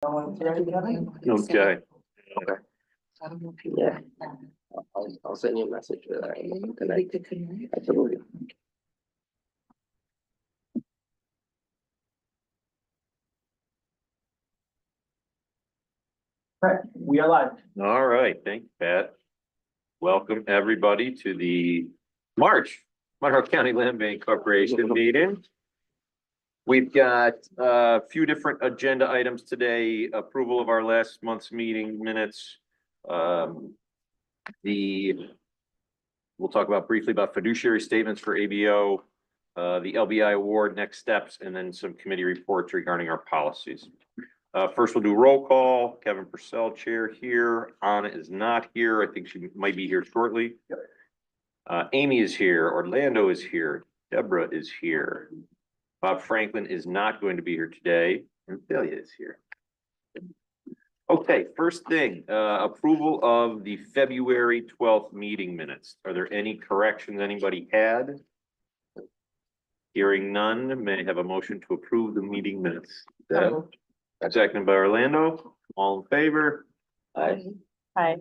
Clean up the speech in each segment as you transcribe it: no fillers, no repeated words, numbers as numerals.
Okay. Yeah. I'll send you a message for that tonight. Absolutely. Right, we are live. All right. Thank you, Pat. Welcome, everybody, to the March Monroe County Land Bank Corporation meeting. We've got a few different agenda items today. Approval of our last month's meeting minutes. We'll talk about briefly about fiduciary statements for ABO, the LBI award, next steps, and then some committee reports regarding our policies. First, we'll do roll call. Kevin Purcell, chair here. Anna is not here. I think she might be here shortly. Amy is here. Orlando is here. Deborah is here. Bob Franklin is not going to be here today. And Celia is here. Okay, first thing, approval of the February 12th meeting minutes. Are there any corrections anybody had? Hearing none, may I have a motion to approve the meeting minutes? Seconded by Orlando. All in favor? Aye. Aye.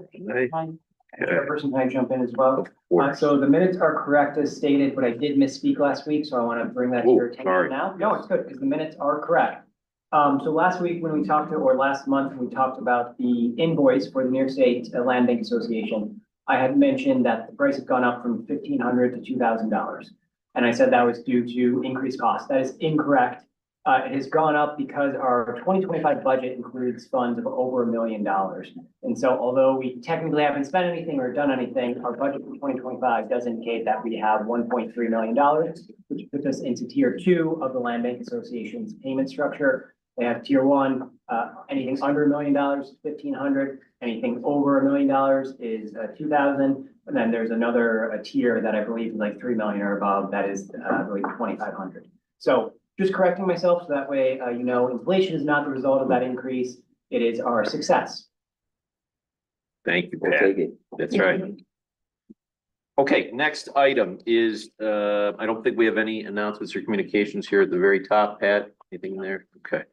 Chairperson, can I jump in as well? Of course. So the minutes are correct as stated, but I did misspeak last week, so I want to bring that to your attention sorry. now. No, it's good, because the minutes are correct. So last week when we talked or last month, when we talked about the invoice for the New York State Land Bank Association, I had mentioned that the price had gone up from $1,500 to $2,000. And I said that was due to increased costs. That is incorrect. It has gone up because our 2025 budget includes funds of over $1 million. And so although we technically haven't spent anything or done anything, our budget for 2025 does indicate that we have $1.3 million, which puts us into tier 2 of the Land Bank Association's payment structure. They have tier 1, anything under $1 million, $1,500, anything over $1 million is $2,000. And then there's another tier that I believe is like 3 million or above. That is, I believe, 2,500. So just correcting myself so that way, you know, inflation is not the result of that increase. It is our success. Thank you, We'll Pat. take it. That's right. Okay, next item is, I don't think we have any announcements or communications here at the very top. Pat, anything there? Okay.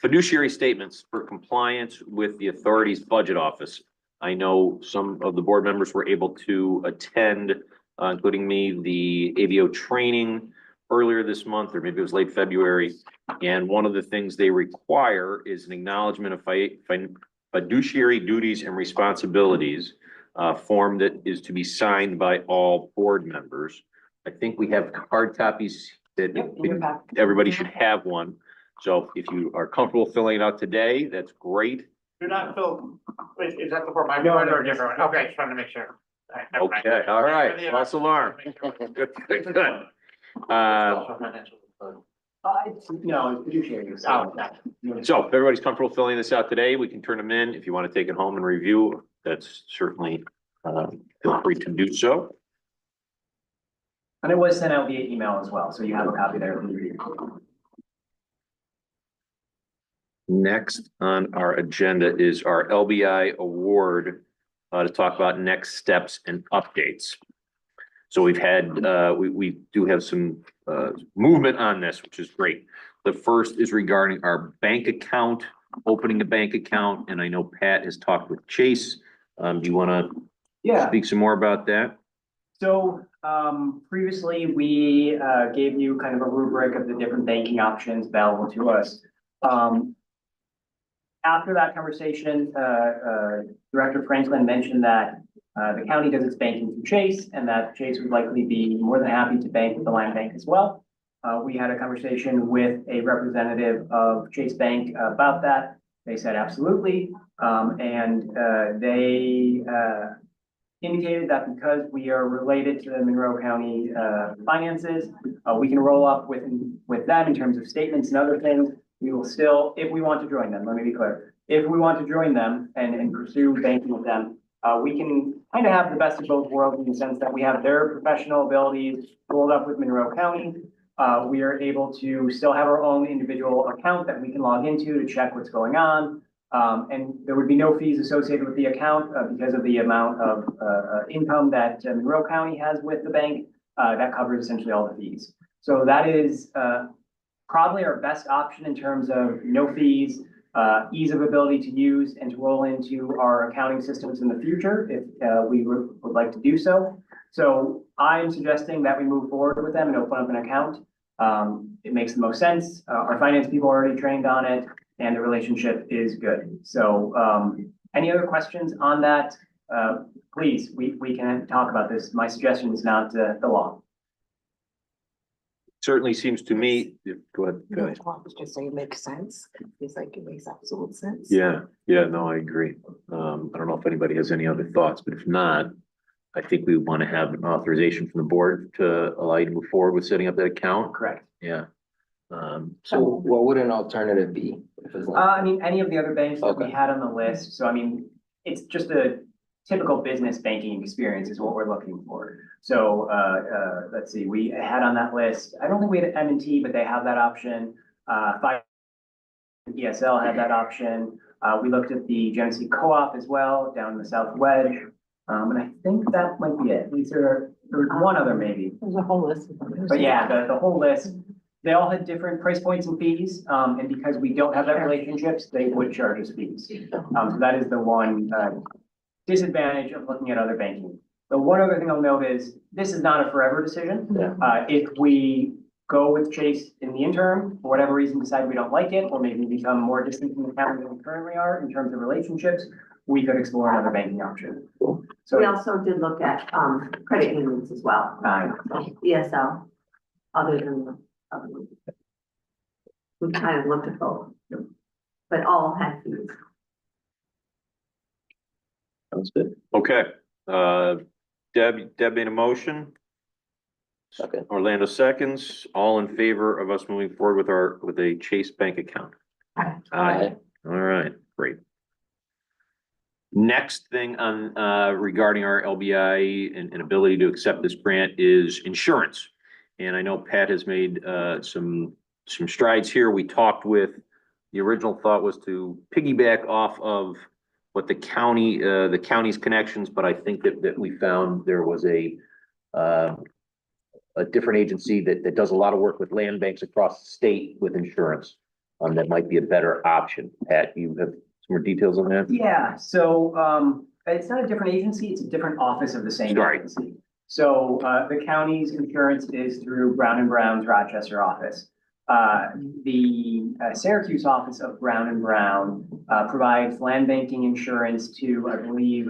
Fiduciary statements for compliance with the authority's budget office. I know some of the board members were able to attend, including me, the ABO training earlier this month, or maybe it was late February. And one of the things they require is an acknowledgement of fiduciary duties and responsibilities, form that is to be signed by all board members. I think we have hard copies that everybody should have one. So if you are comfortable filling it out today, that's great. Do not fill, is that for my one or a different one? Okay, just trying to make sure. Okay, all right, false alarm. Good, good, good. No, fiduciary. So if everybody's comfortable filling this out today, we can turn them in. If you want to take it home and review, that's certainly, feel free to do so. And it was sent out via email as well, so you have a copy there. Next on our agenda is our LBI award, to talk about next steps and updates. So we've had, we do have some movement on this, which is great. The first is regarding our bank account, opening a bank account, and I know Pat has talked with Chase. Do you want to speak some more about that? So previously we gave you kind of a rubric of the different banking options available to us. After that conversation, Director Franklin mentioned that the county does its banking through Chase, and that Chase would likely be more than happy to bank with the land bank as well. We had a conversation with a representative of Chase Bank about that. They said absolutely, and they indicated that because we are related to the Monroe County finances, we can roll up with them in terms of statements and other things. We will still, if we want to join them, let me be clear. If we want to join them and pursue banking with them, we can kind of have the best of both worlds in the sense that we have their professional abilities rolled up with Monroe County. We are able to still have our own individual account that we can log into to check what's going on. And there would be no fees associated with the account because of the amount of income that Monroe County has with the bank. That covers essentially all the fees. So that is probably our best option in terms of no fees, ease of ability to use and to roll into our accounting systems in the future if we would like to do so. So I'm suggesting that we move forward with them and open up an account. It makes the most sense. Our finance people are already trained on it and the relationship is good. So any other questions on that? Please, we can talk about this. My suggestion is not the law. Certainly seems to me, go ahead. No, I was just saying it makes sense. It's like it makes absolute sense. Yeah, no, I agree. I don't know if anybody has any other thoughts, but if not, I think we want to have an authorization from the board to allow you to move forward with setting up that account. Correct. Yeah. So So, what would an alternative be? If it's not? I mean, any of the other banks that we Okay. had on the list. So I mean, it's just a typical business banking experience is what we're looking for. So, let's see, we had on that list, I don't think we had M&T, but they have that option. ESL had that option. We looked at the Genesee Co-op as well, down in the South Wedge. And I think that might be it. There was one other maybe. There's a whole list. But yeah, the whole list, they all had different price points and fees. And because we don't have that relationships, they would charge us fees. So that is the one, disadvantage of looking at other banking. The one other thing I'll note is this is not a forever decision. Yeah. If we go with Chase in the interim, for whatever reason, decide we don't like it, or maybe become more distant from the county than we currently are in terms of relationships, we could explore another banking option. Cool. So, We also did look at, credit unions as well, ESL, other than the other one. We kind of looked at both, but all had fees. Sounds good. okay, Deb made a motion. Okay. Orlando seconds, all in favor of us moving forward with a Chase Bank account? Aye. All right, great. Next thing on, regarding our LBI and ability to accept this grant is insurance. And I know Pat has made, some strides here. We talked with, the original thought was to piggyback off of what the county's connections, but I think that we found there was a different agency that does a lot of work with land banks across the state with insurance. That might be a better option. Pat, you have some more details on that? yeah, so, it's not a different agency, it's a different office of the same Sorry. agency. So, the county's insurance is through Brown and Brown's Rochester office. The Syracuse office of Brown and Brown provides land banking insurance to, I believe,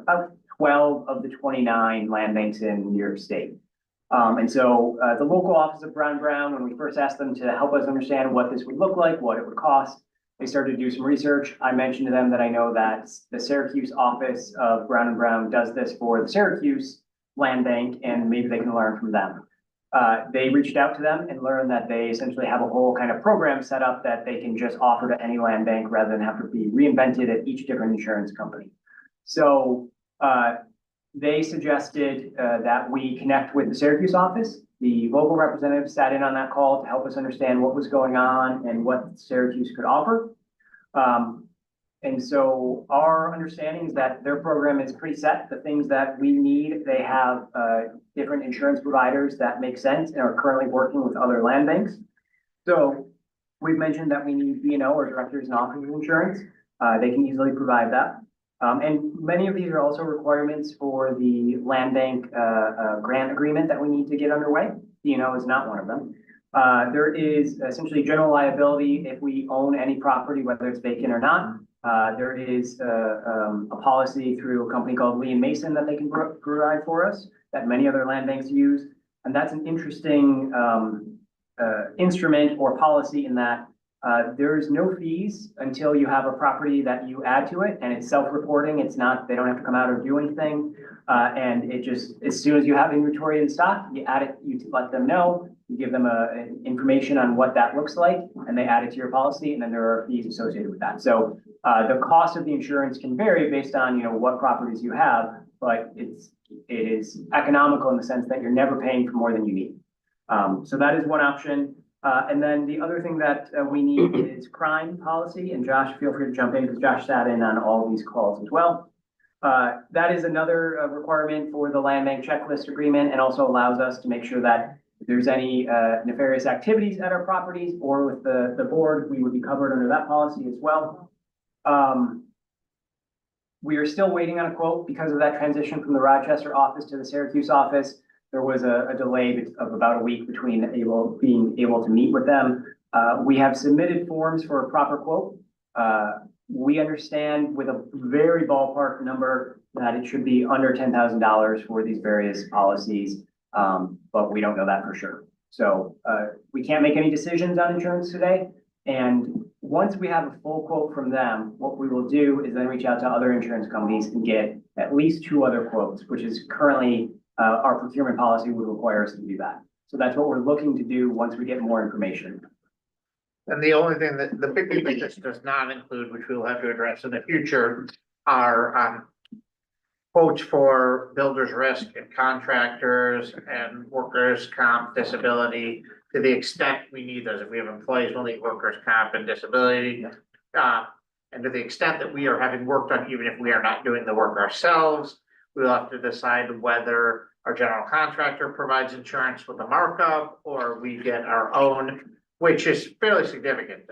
about 12 of the 29 land banks in New York State. And so the local office of Brown and Brown, when we first asked them to help us understand what this would look like, what it would cost, they started to do some research. I mentioned to them that I know that the Syracuse office of Brown and Brown does this for the Syracuse land bank, and maybe they can learn from them. They reached out to them and learned that they essentially have a whole kind of program set up that they can just offer to any land bank rather than have to be reinvented at each different insurance company. So they suggested that we connect with the Syracuse office. The local representative sat in on that call to help us understand what was going on and what Syracuse could offer. And so our understanding is that their program is pretty set. The things that we need, they have different insurance providers that make sense and are currently working with other land banks. So we've mentioned that we need B&O or directors and officers insurance. They can easily provide that. And many of these are also requirements for the land bank grant agreement that we need to get underway. B&O is not one of them. There is essentially general liability if we own any property, whether it's vacant or not. There is a policy through a company called Lee and Mason that they can provide for us that many other land banks use. And that's an interesting instrument or policy in that there is no fees until you have a property that you add to it, and it's self-reporting. It's not, they don't have to come out or do anything. And it just, as soon as you have inventory in stock, you add it, you let them know, you give them information on what that looks like, and they add it to your policy, and then there are fees associated with that. So the cost of the insurance can vary based on, you know, what properties you have, but it is economical in the sense that you're never paying for more than you need. So that is one option. And then the other thing that we need is crime policy, and Josh, feel free to jump in because Josh sat in on all these calls as well. That is another requirement for the land bank checklist agreement and also allows us to make sure that If there's any nefarious activities at our properties or with the board, we would be covered under that policy as well. We are still waiting on a quote because of that transition from the Rochester office to the Syracuse office. There was a delay of about a week between being able to meet with them. We have submitted forms for a proper quote. We understand with a very ballpark number that it should be under $10,000 for these various policies, but we don't know that for sure. So we can't make any decisions on insurance today. And once we have a full quote from them, what we will do is then reach out to other insurance companies and get at least 2 other quotes, which is currently our procurement policy would require us to do that. So that's what we're looking to do once we get more information. And the only thing the big thing that this does not include, which we will have to address in the future, are quotes for builders risk and contractors and workers' comp disability, to the extent we need those. If we have employees, we'll need workers' comp and disability. And to the extent that we are having work done, even if we are not doing the work ourselves, we'll have to decide whether our general contractor provides insurance with a markup or we get our own, which is fairly significant.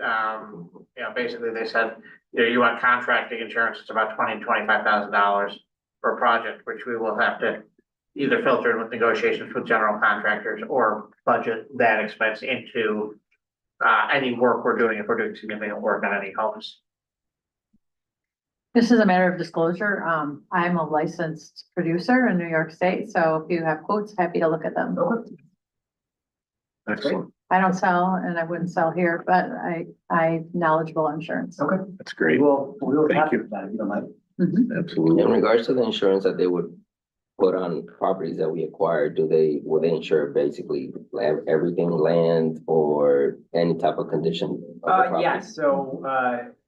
Basically they said, you want contracting insurance, it's about $20,000 to $25,000 per project, which we will have to either filter in with negotiations with general contractors or budget that expense into any work we're doing if we're doing significant work on any homes. This is a matter of disclosure. I'm a licensed producer in New York State, so if you have quotes, happy to look at them. Excellent. I don't sell and I wouldn't sell here, but I'm knowledgeable on insurance. Okay. That's We great. will Thank tap you. into that if you don't mind. Mhm. Absolutely. In regards to the insurance that they would put on properties that we acquire, will they insure basically everything, land or any type of condition of the property? Yes, so,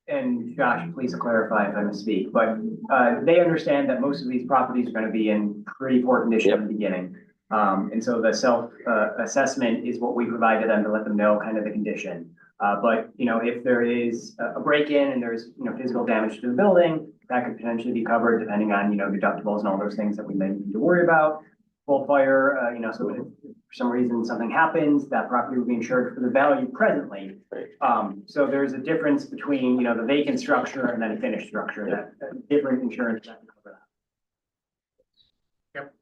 and Josh, please clarify if I misspeak, but, they understand that most of these properties are gonna be in pretty poor condition in the beginning. And so the assessment is what we provide to them to let them know kind of the condition. But, if there is a break-in and there's, physical damage to the building, that could potentially be covered depending on, deductibles and all those things that we may need to worry about. Full fire, so if for some reason something happens, that property will be insured for the value presently. So there's a difference between, the vacant structure and then a finished structure, that different insurance that can cover that.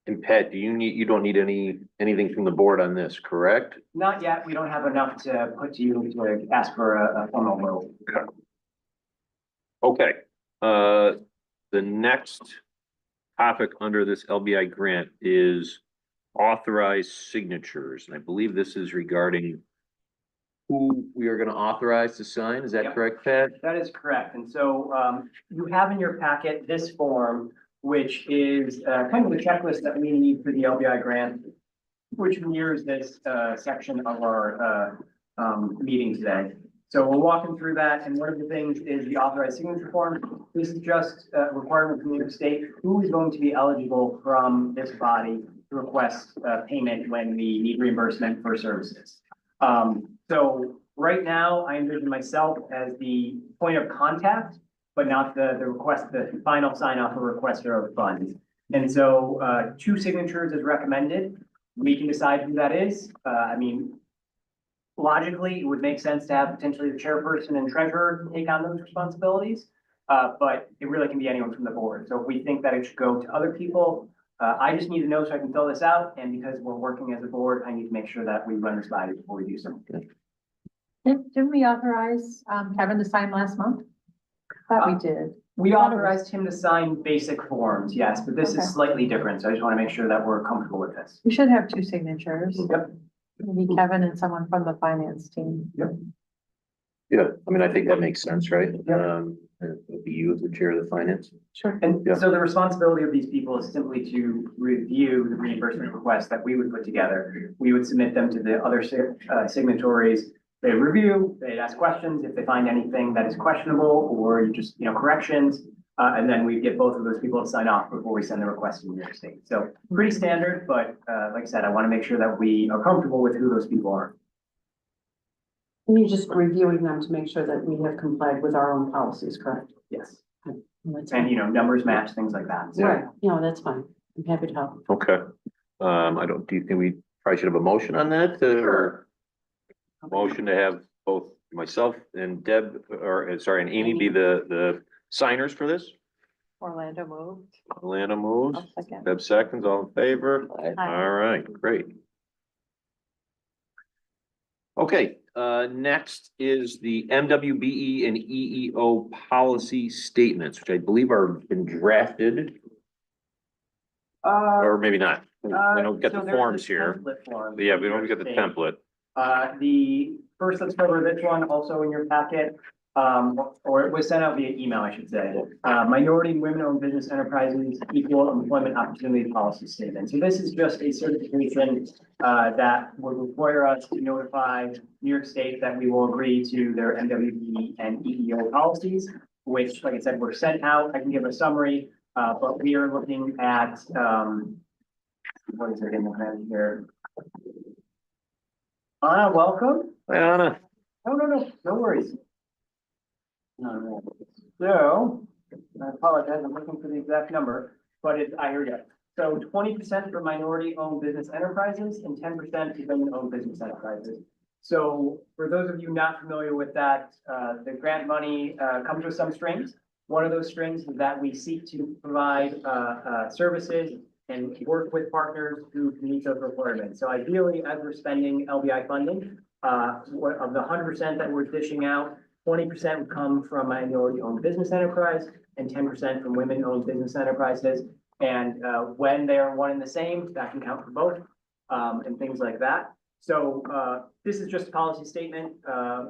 And Pat, you don't need anything from the board on this, correct? Not yet, we don't have enough to put to you to ask for a formal vote. Okay, the next topic under this LBI grant is authorized signatures, and I believe this is regarding who we are gonna authorize to sign, is that Yep. correct, Pat? That is correct, and so, you have in your packet this form, which is, kind of the checklist that we need for the LBI grant, which mirrors this, section of our, meeting today. So we're walking through that, and one of the things is the authorized signature form. This is just a requirement from New York State, who is going to be eligible from this body to request, payment when we need reimbursement for services. So right now, I envision myself as the point of contact, but not the final sign off or requester of funds. And so, 2 signatures is recommended. We can decide who that is. Logically, it would make sense to have potentially the chairperson and treasurer take on those responsibilities. But it really can be anyone from the board. So if we think that it should go to other people, I just need to know so I can fill this out. And because we're working as a board, I need to make sure that we run this by you before we do something. Didn't we authorize Kevin to sign last month? Thought we did. We authorized him to sign basic forms, yes, but this Okay. is slightly different. So I just want to make sure that we're comfortable with this. We should have 2 signatures. Yep. Maybe Kevin and someone from the finance team. Yeah, I think that makes sense, right? Yeah. It'll be you as the chair of the finance. Sure. And Yeah. so the responsibility of these people is simply to review the reimbursement requests that we would put together. We would submit them to the other signatories. They review, they ask questions if they find anything that is questionable or just, corrections. And then we get both of those people to sign off before we send the request to New York State. So pretty standard, but like I said, I want to make sure that we are comfortable with who those people are. And you're just reviewing them to make sure that we have complied with our own policies, correct? Yes. That's And, fine. numbers match, things like that. So- Right, that's fine. I'm happy to help. Okay, do you think we probably should have a motion on that, or motion to have both myself and Deb, and Amy be the signers for this? Orlando moved. Atlanta moves, I'll second. Deb seconds, all in favor? Aye. All right, great. Okay, next is the MWBE and EEO policy statements, which I believe are been drafted, or maybe not. I don't get so the there's forms the here. template form. Yeah, we don't get the template. The first, let's cover this one also in your packet, or it was sent out via email, I should say. Minority and women-owned business enterprises equal employment opportunity policy statement. So this is just a certification that would require us to notify New York State that we will agree to their MWB and EEO policies, which, like I said, were sent out. I can give a summary, but we are looking at, what is it in the hand here? Anna, welcome. Hi, Anna. No worries. So, I apologize, I'm looking for the exact number, but here we go. So 20% for minority-owned business enterprises and 10% for women-owned business enterprises. So for those of you not familiar with that, the grant money comes with some strings. One of those strings is that we seek to provide services and work with partners who can meet those requirements. So ideally, as we're spending LBI funding, of the 100% that we're dishing out, 20% would come from minority-owned business enterprise and 10% from women-owned business enterprises. And when they are one and the same, that can count for both, and things like that. So this is just a policy statement.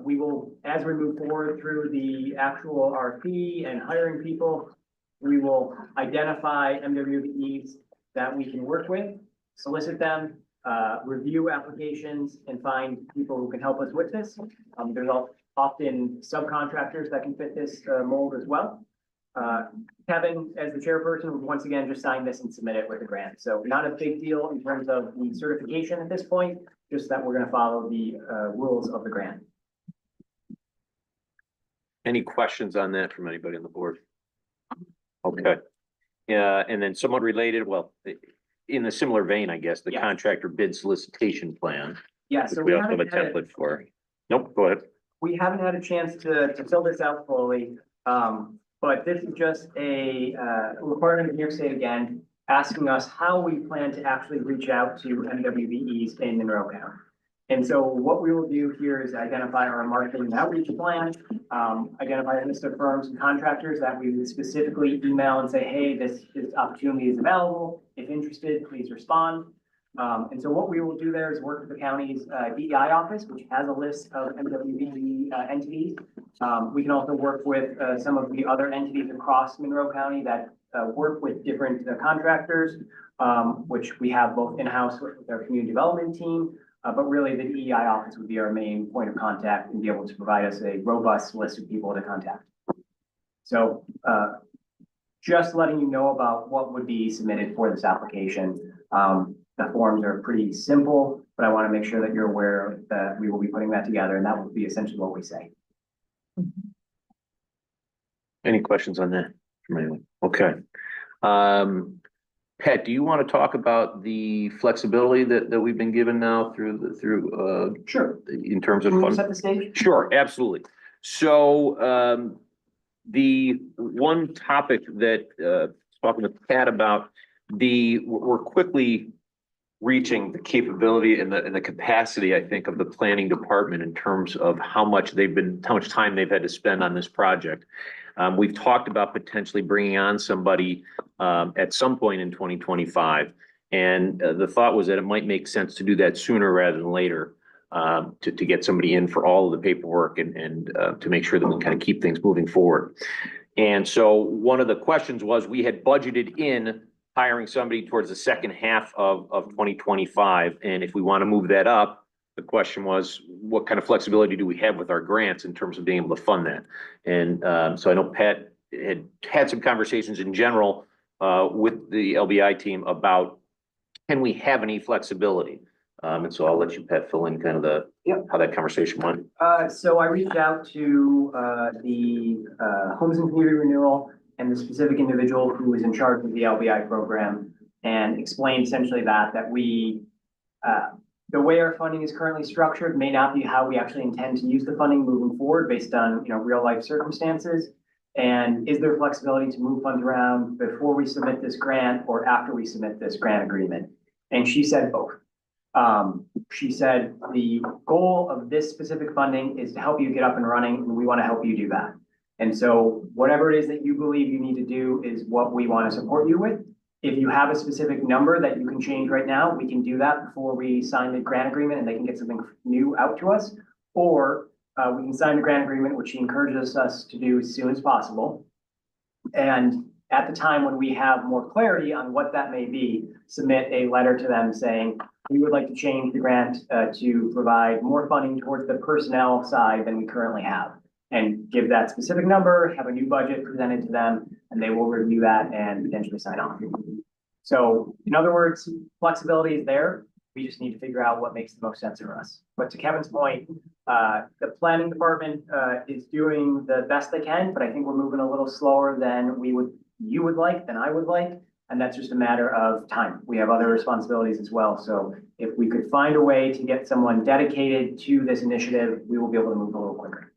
We will, as we move forward through the actual RFP and hiring people, we will identify MWBEs that we can work with, solicit them, review applications, and find people who can help us with this. There's often subcontractors that can fit this mold as well. Kevin, as the chairperson, would once again just sign this and submit it with a grant. So not a big deal in terms of the certification at this point, just that we're going to follow the rules of the grant. Any questions on that from anybody on the board? Okay. Yeah, and then somewhat related, well, in a similar vein, I guess, the Yeah. contractor bid solicitation plan, Yeah, which so we also have a haven't had template for. Nope, go ahead. we haven't had a chance to fill this out fully. But this is just a requirement of New York State again, asking us how we plan to actually reach out to MWBEs in Monroe County. And so what we will do here is identify our marketing and outreach plan, identify a list of firms and contractors that we would specifically email and say, hey, this opportunity is available. If interested, please respond. And so what we will do there is work with the county's DEI office, which has a list of MWBE entities. We can also work with some of the other entities across Monroe County that work with different contractors, which we have both in-house with our community development team, but really the DEI office would be our main point of contact and be able to provide us a robust list of people to contact. So just letting you know about what would be submitted for this application. The forms are pretty simple, but I want to make sure that you're aware that we will be putting that together, and that will be essentially what we say. Any questions on that from anyone? Okay. Pat, do you want to talk about the flexibility that we've been given now through Sure. in terms of Can we fund? set the stage? Sure, absolutely. So the one topic that talking with Pat about, we're quickly reaching the capability and the capacity, I think, of the planning department in terms of how much time they've had to spend on this project. We've talked about potentially bringing on somebody at some point in 2025. And the thought was that it might make sense to do that sooner rather than later, to get somebody in for all of the paperwork and to make sure that we kind of keep things moving forward. And so one of the questions was, we had budgeted in hiring somebody towards the second half of 2025. And if we want to move that up, the question was, what kind of flexibility do we have with our grants in terms of being able to fund that? And so I know Pat had some conversations in general with the LBI team about, can we have any flexibility? And so I'll let you, Pat, fill in kind of how that conversation went. So I reached out to the Homes and Community Renewal and the specific individual who was in charge of the LBI program. and explained essentially that we, the way our funding is currently structured may not be how we actually intend to use the funding moving forward based on, real life circumstances. And is there flexibility to move funds around before we submit this grant or after we submit this grant agreement? And she said both. She said the goal of this specific funding is to help you get up and running, and we want to help you do that. And so whatever it is that you believe you need to do is what we want to support you with. If you have a specific number that you can change right now, we can do that before we sign the grant agreement and they can get something new out to us. Or we can sign the grant agreement, which she encourages us to do as soon as possible. And at the time when we have more clarity on what that may be, submit a letter to them saying, we would like to change the grant to provide more funding towards the personnel side than we currently have. And give that specific number, have a new budget presented to them, and they will review that and potentially sign on. So in other words, flexibility is there. We just need to figure out what makes the most sense for us. But to Kevin's point, the planning department is doing the best they can, but I think we're moving a little slower than you would like, than I would like. And that's just a matter of time. We have other responsibilities as well. So if we could find a way to get someone dedicated to this initiative, we will be able to move a little quicker.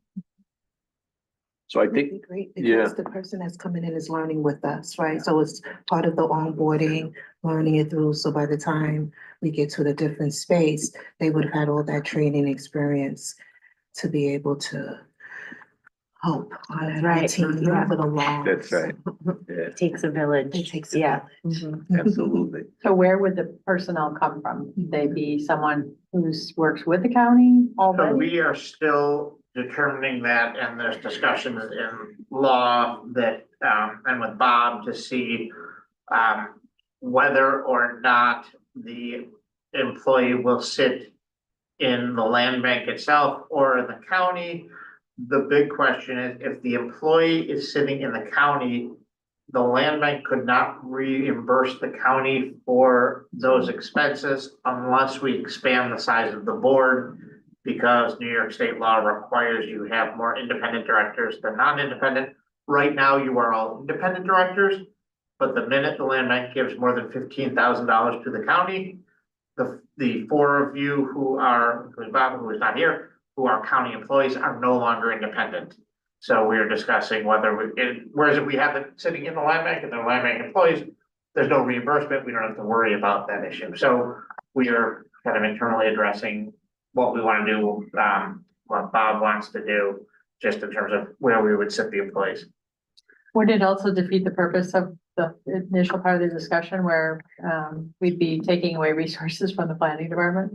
So I It'd be think, great yeah. because the person that's coming in is learning with us, right? So it's part of the onboarding, learning it through. So by the time we get to the different space, they would have had all that training experience to be able to help on that Right. team for the long. That's right. Yeah, It takes a village. It takes a Yeah. village. Mhm. absolutely. So where would the personnel come from? Would they be someone who's works with the county So already? we are still determining that, and there's discussions in law that, and with Bob to see, whether or not the employee will sit in the land bank itself or in the county. The big question is, if the employee is sitting in the county, the land bank could not reimburse the county for those expenses unless we expand the size of the board, because New York state law requires you have more independent directors than non-independent. Right now, you are all independent directors, but the minute the land bank gives more than $15,000 to the county, the four of you who are, who's Bob, who is not here, who are county employees, are no longer independent. So we are discussing whether whereas if we have it sitting in the land bank and they're land bank employees, there's no reimbursement, we don't have to worry about that issue. So we are kind of internally addressing what we want to do, what Bob wants to do, just in terms of where we would sit the employees. Would it also defeat the purpose of the initial part of the discussion where we'd be taking away resources from the planning department?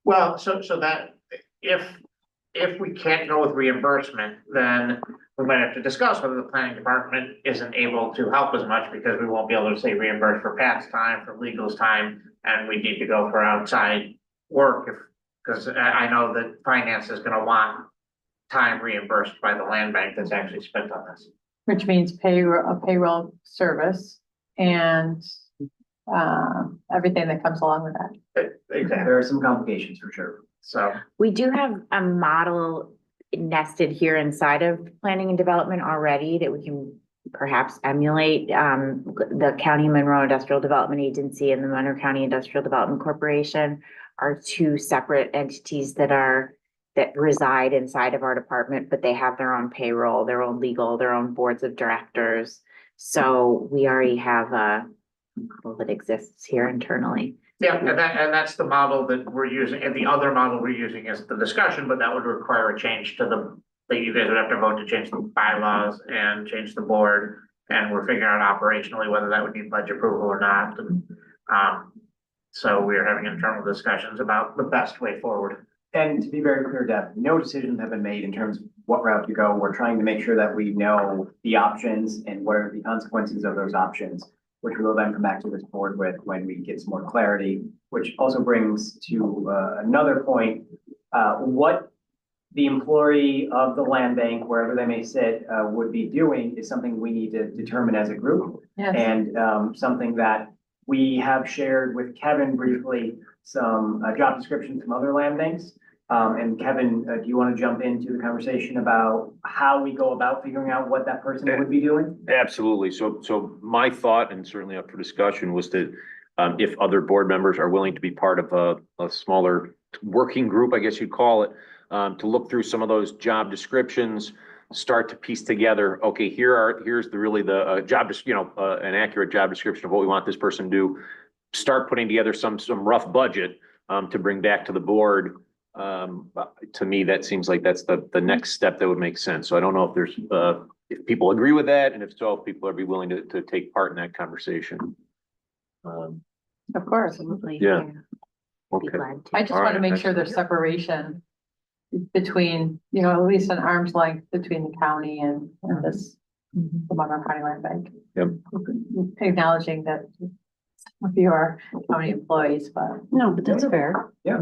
Well, so that if we can't go with reimbursement, then we might have to discuss whether the planning department isn't able to help as much, because we won't be able to say reimburse for Pat's time, for legal's time, and we need to go for outside work because I know that finance is gonna want time reimbursed by the land bank that's actually spent on this. Which means a payroll service and everything that comes along with that. Exactly, There are some complications for sure. so. We do have a model nested here inside of planning and development already that we can perhaps emulate. The County Monroe Industrial Development Agency and the Monroe County Industrial Development Corporation are two separate entities that reside inside of our department, but they have their own payroll, their own legal, their own boards of directors. So we already have a model that exists here internally. Yeah, and that's the model that we're using, and the other model we're using is the discussion, but that would require a change to that you guys would have to vote to change the bylaws and change the board. And we're figuring out operationally whether that would need budget approval or not. And, so we are having internal discussions about the best way forward. And to be very clear, Deb, no decisions have been made in terms of what route to go. We're trying to make sure that we know the options and what are the consequences of those options, which we will then come back to this board with when we get some more clarity, which also brings to another point, what the employee of the land bank, wherever they may sit, would be doing is something we need to determine as a group. Yes. And something that we have shared with Kevin briefly, some job descriptions from other land banks. And Kevin, do you want to jump into the conversation about how we go about figuring out what that person would be doing? Absolutely. So my thought, and certainly up for discussion, was to If other board members are willing to be part of a smaller working group, I guess you'd call it, to look through some of those job descriptions, start to piece together, okay, here's the job, an accurate job description of what we want this person to do. Start putting together some rough budget, to bring back to the board. To me, that seems like that's the next step that would make sense. So I don't know if there's, if people agree with that, and if so, if people would be willing to take part in that conversation. Of course. Absolutely. Yeah. Be Okay, glad to. I just All want to right, make sure there's separation between, at least an arm's length between the county and this, the Monroe County Land Bank. Yep. Acknowledging that some of you are county employees, but. No, but that's fair. Yeah.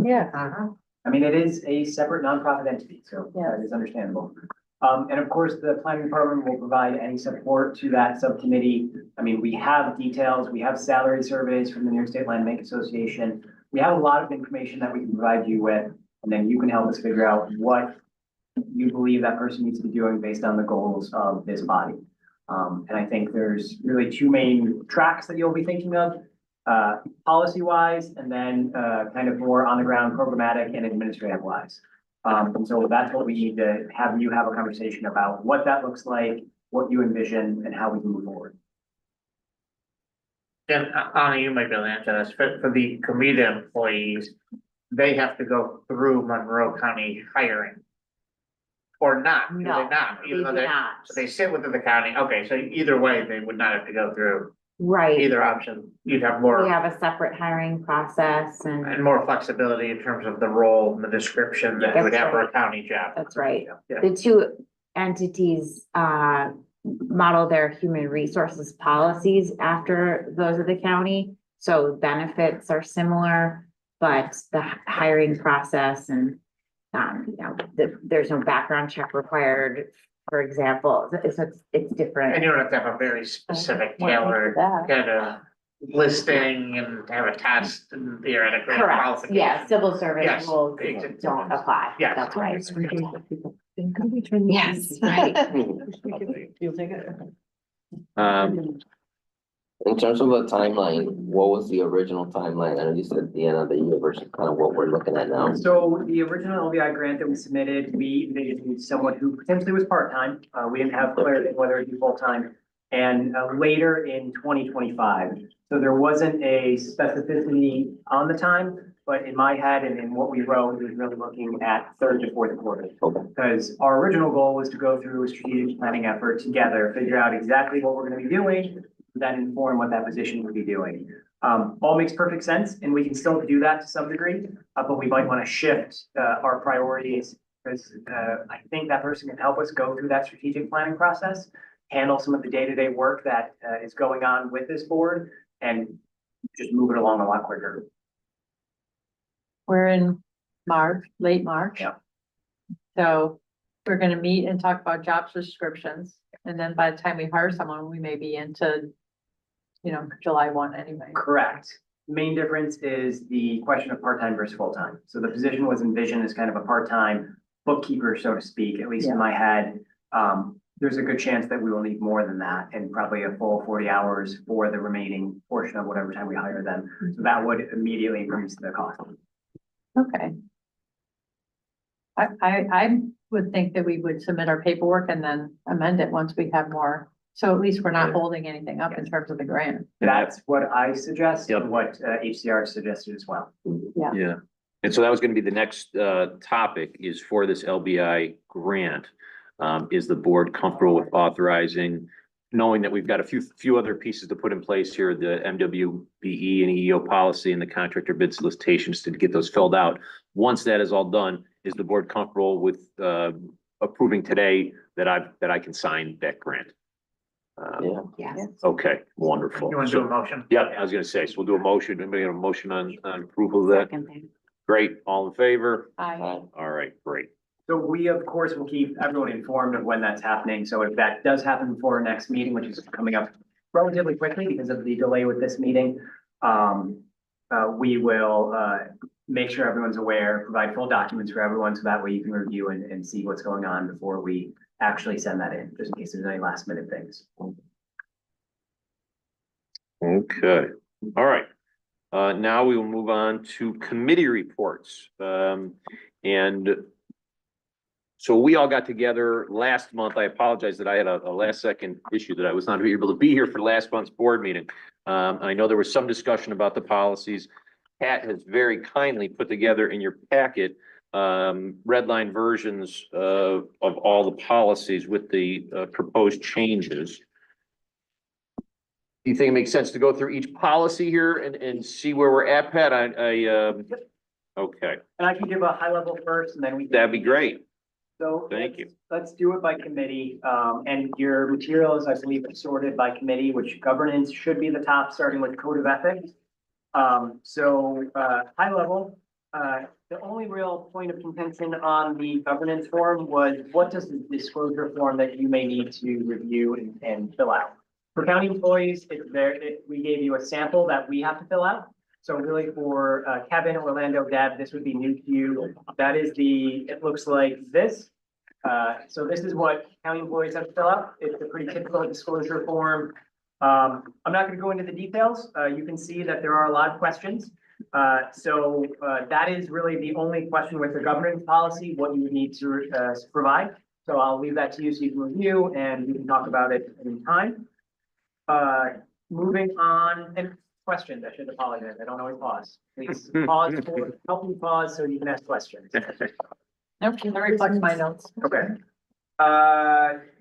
I mean, it is a separate nonprofit entity, so that is understandable. And of course, the planning department will provide any support to that subcommittee. I mean, we have details, we have salary surveys from the New York State Land Bank Association. We have a lot of information that we can provide you with, and then you can help us figure out what you believe that person needs to be doing based on the goals of this body. And I think there's really two main tracks that you'll be thinking of, policy wise, and then kind of more on the ground programmatic and administrative wise. And so that's what we need to have you have a conversation about, what that looks like, what you envision, and how we can move forward. And Anna, you might be able to answer this, for the Comida employees, they have to go through Monroe County hiring. Or not, do they No, not? They Even though do not. So they sit within the county, okay, so either way, they would not have to go through Right. either option, you'd have We more. have a separate hiring process and And more flexibility in terms of the role and the description that you would That's have for a right. county job. that's right. Yeah. The two entities model their human resources policies after those of the county. So benefits are similar, but the hiring process and there's no background check required, for example. It's different. And you don't have to have a very specific Well, tailored that. kind of listing and have a test and theoretically. Correct, qualification. yeah, civil service Yes, rules exactly. don't apply. Yes. That's right. Yes, Yes, right. You'll take it. In terms of a timeline, what was the original timeline? I know you said the end of the year versus kind of what we're looking at now. So the original LVI grant that we submitted, we envisioned someone who potentially was part-time. We didn't have clarity on whether it'd be full-time. And later in 2025. So there wasn't a specificity on the time, but in my head and in what we wrote, we was really looking at third to fourth quarter. Okay. Because our original goal was to go through a strategic planning effort together, figure out exactly what we're gonna be doing, then inform what that position would be doing. All makes perfect sense, and we can still do that to some degree, but we might want to shift our priorities because I think that person can help us go through that strategic planning process, handle some of the day-to-day work that is going on with this board, and just move it along a lot quicker. We're in March, late March. Yeah. So we're gonna meet and talk about job descriptions, and then by the time we hire someone, we may be into, July 1 anyway. Correct. Main difference is the question of part-time versus full-time. So the position was envisioned as kind of a part-time bookkeeper, so to speak, at least in my head. There's a good chance that we will need more than that and probably a full 40 hours for the remaining portion of whatever time we hire them. So that would immediately increase the cost. Okay. I would think that we would submit our paperwork and then amend it once we have more. So at least we're not holding anything up in terms of the grant. That's what I suggest Yep. and what HCR suggested as well. yeah. And so that was gonna be the next topic is for this LBI grant. Is the board comfortable with authorizing, knowing that we've got a few other pieces to put in place here, the MWBE and EEO policy and the contractor bid solicitations to get those filled out. Once that is all done, is the board comfortable with approving today that I can sign that grant? Yeah. Yes. Okay, wonderful. You want to do a motion? Yeah, I was gonna say, so we'll do a motion. Anybody have a motion on approval of that? Second thing. Great, all in favor? I, All right, great. So we, of course, will keep everyone informed of when that's happening. So if that does happen before our next meeting, which is coming up relatively quickly because of the delay with this meeting, we will make sure everyone's aware, provide full documents for everyone, so that way you can review and see what's going on before we actually send that in, just in case there's any last minute things. Okay, all right. Now we will move on to committee reports. And so we all got together last month. I apologize that I had a last second issue that I was not able to be here for last month's board meeting. I know there was some discussion about the policies. Pat has very kindly put together in your packet red line versions of all the policies with the proposed changes. Do you think it makes sense to go through each policy here and see where we're at, Pat? Okay, And I can give a high level first and then we. that'd be great. So. Thank you. Let's do it by committee, and your materials, I believe, are sorted by committee, which governance should be the top, starting with code of ethics. High level, the only real point of contention on the governance form was what does the disclosure form that you may need to review and fill out? For county employees, we gave you a sample that we have to fill out. So really for Kevin, Orlando, Deb, this would be new to you. That is it looks like this. So this is what county employees have to fill out. It's a pretty typical disclosure form. I'm not going to go into the details. You can see that there are a lot of questions. That is really the only question with the governance policy, what you would need to provide. So I'll leave that to you so you can review and we can talk about it anytime. Moving on, and questions, I should apologize. I don't always pause. Please pause, help me pause so you can ask questions. Nope, that reflects my notes. Okay.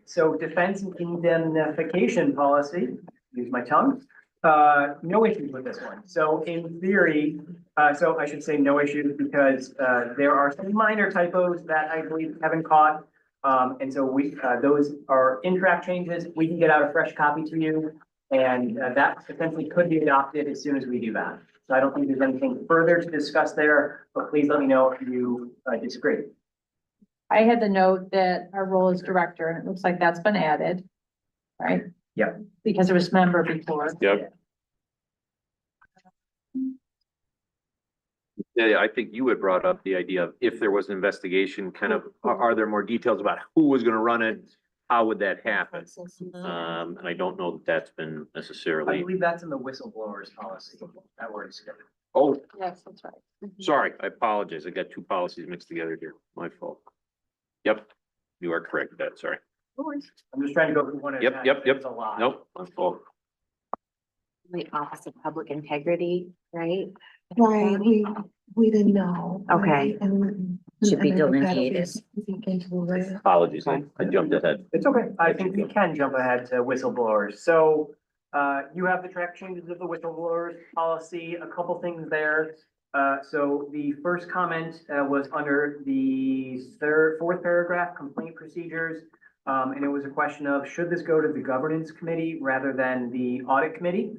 So defense and indemnification policy, use my tongue. No issues with this one. So in theory, so I should say no issues because there are some minor typos that I believe Kevin caught. And so those are in-draft changes. We can get out a fresh copy to you. And that potentially could be adopted as soon as we do that. So I don't think there's anything further to discuss there, but please let me know if you disagree. I had the note that our role is director, and it looks like that's been added, right? Yep. Because it was member before. Yep. Yeah, I think you had brought up the idea of if there was an investigation, kind of, are there more details about who was gonna run it? How would that happen? And I don't know that that's been I necessarily, believe that's in the whistleblowers policy. That word is. oh, Yes, that's right. sorry, I apologize. I got two policies mixed together here. My fault. Yep, you are correct, that, sorry. I'm just trying to go through one at a Yep, time. yep, yep. It's a lot. Nope, my fault. The Office of Public Integrity, right? Right, we didn't know. Okay. right? And- Should be and I think that'll be delineated. speak into it. Apologies, I jumped ahead. It's okay. I think we can jump ahead to whistleblowers. So you have the track changes of the whistleblowers policy, a couple things there. So the first comment was under the fourth paragraph, complaint procedures. And it was a question of, should this go to the governance committee rather than the audit committee?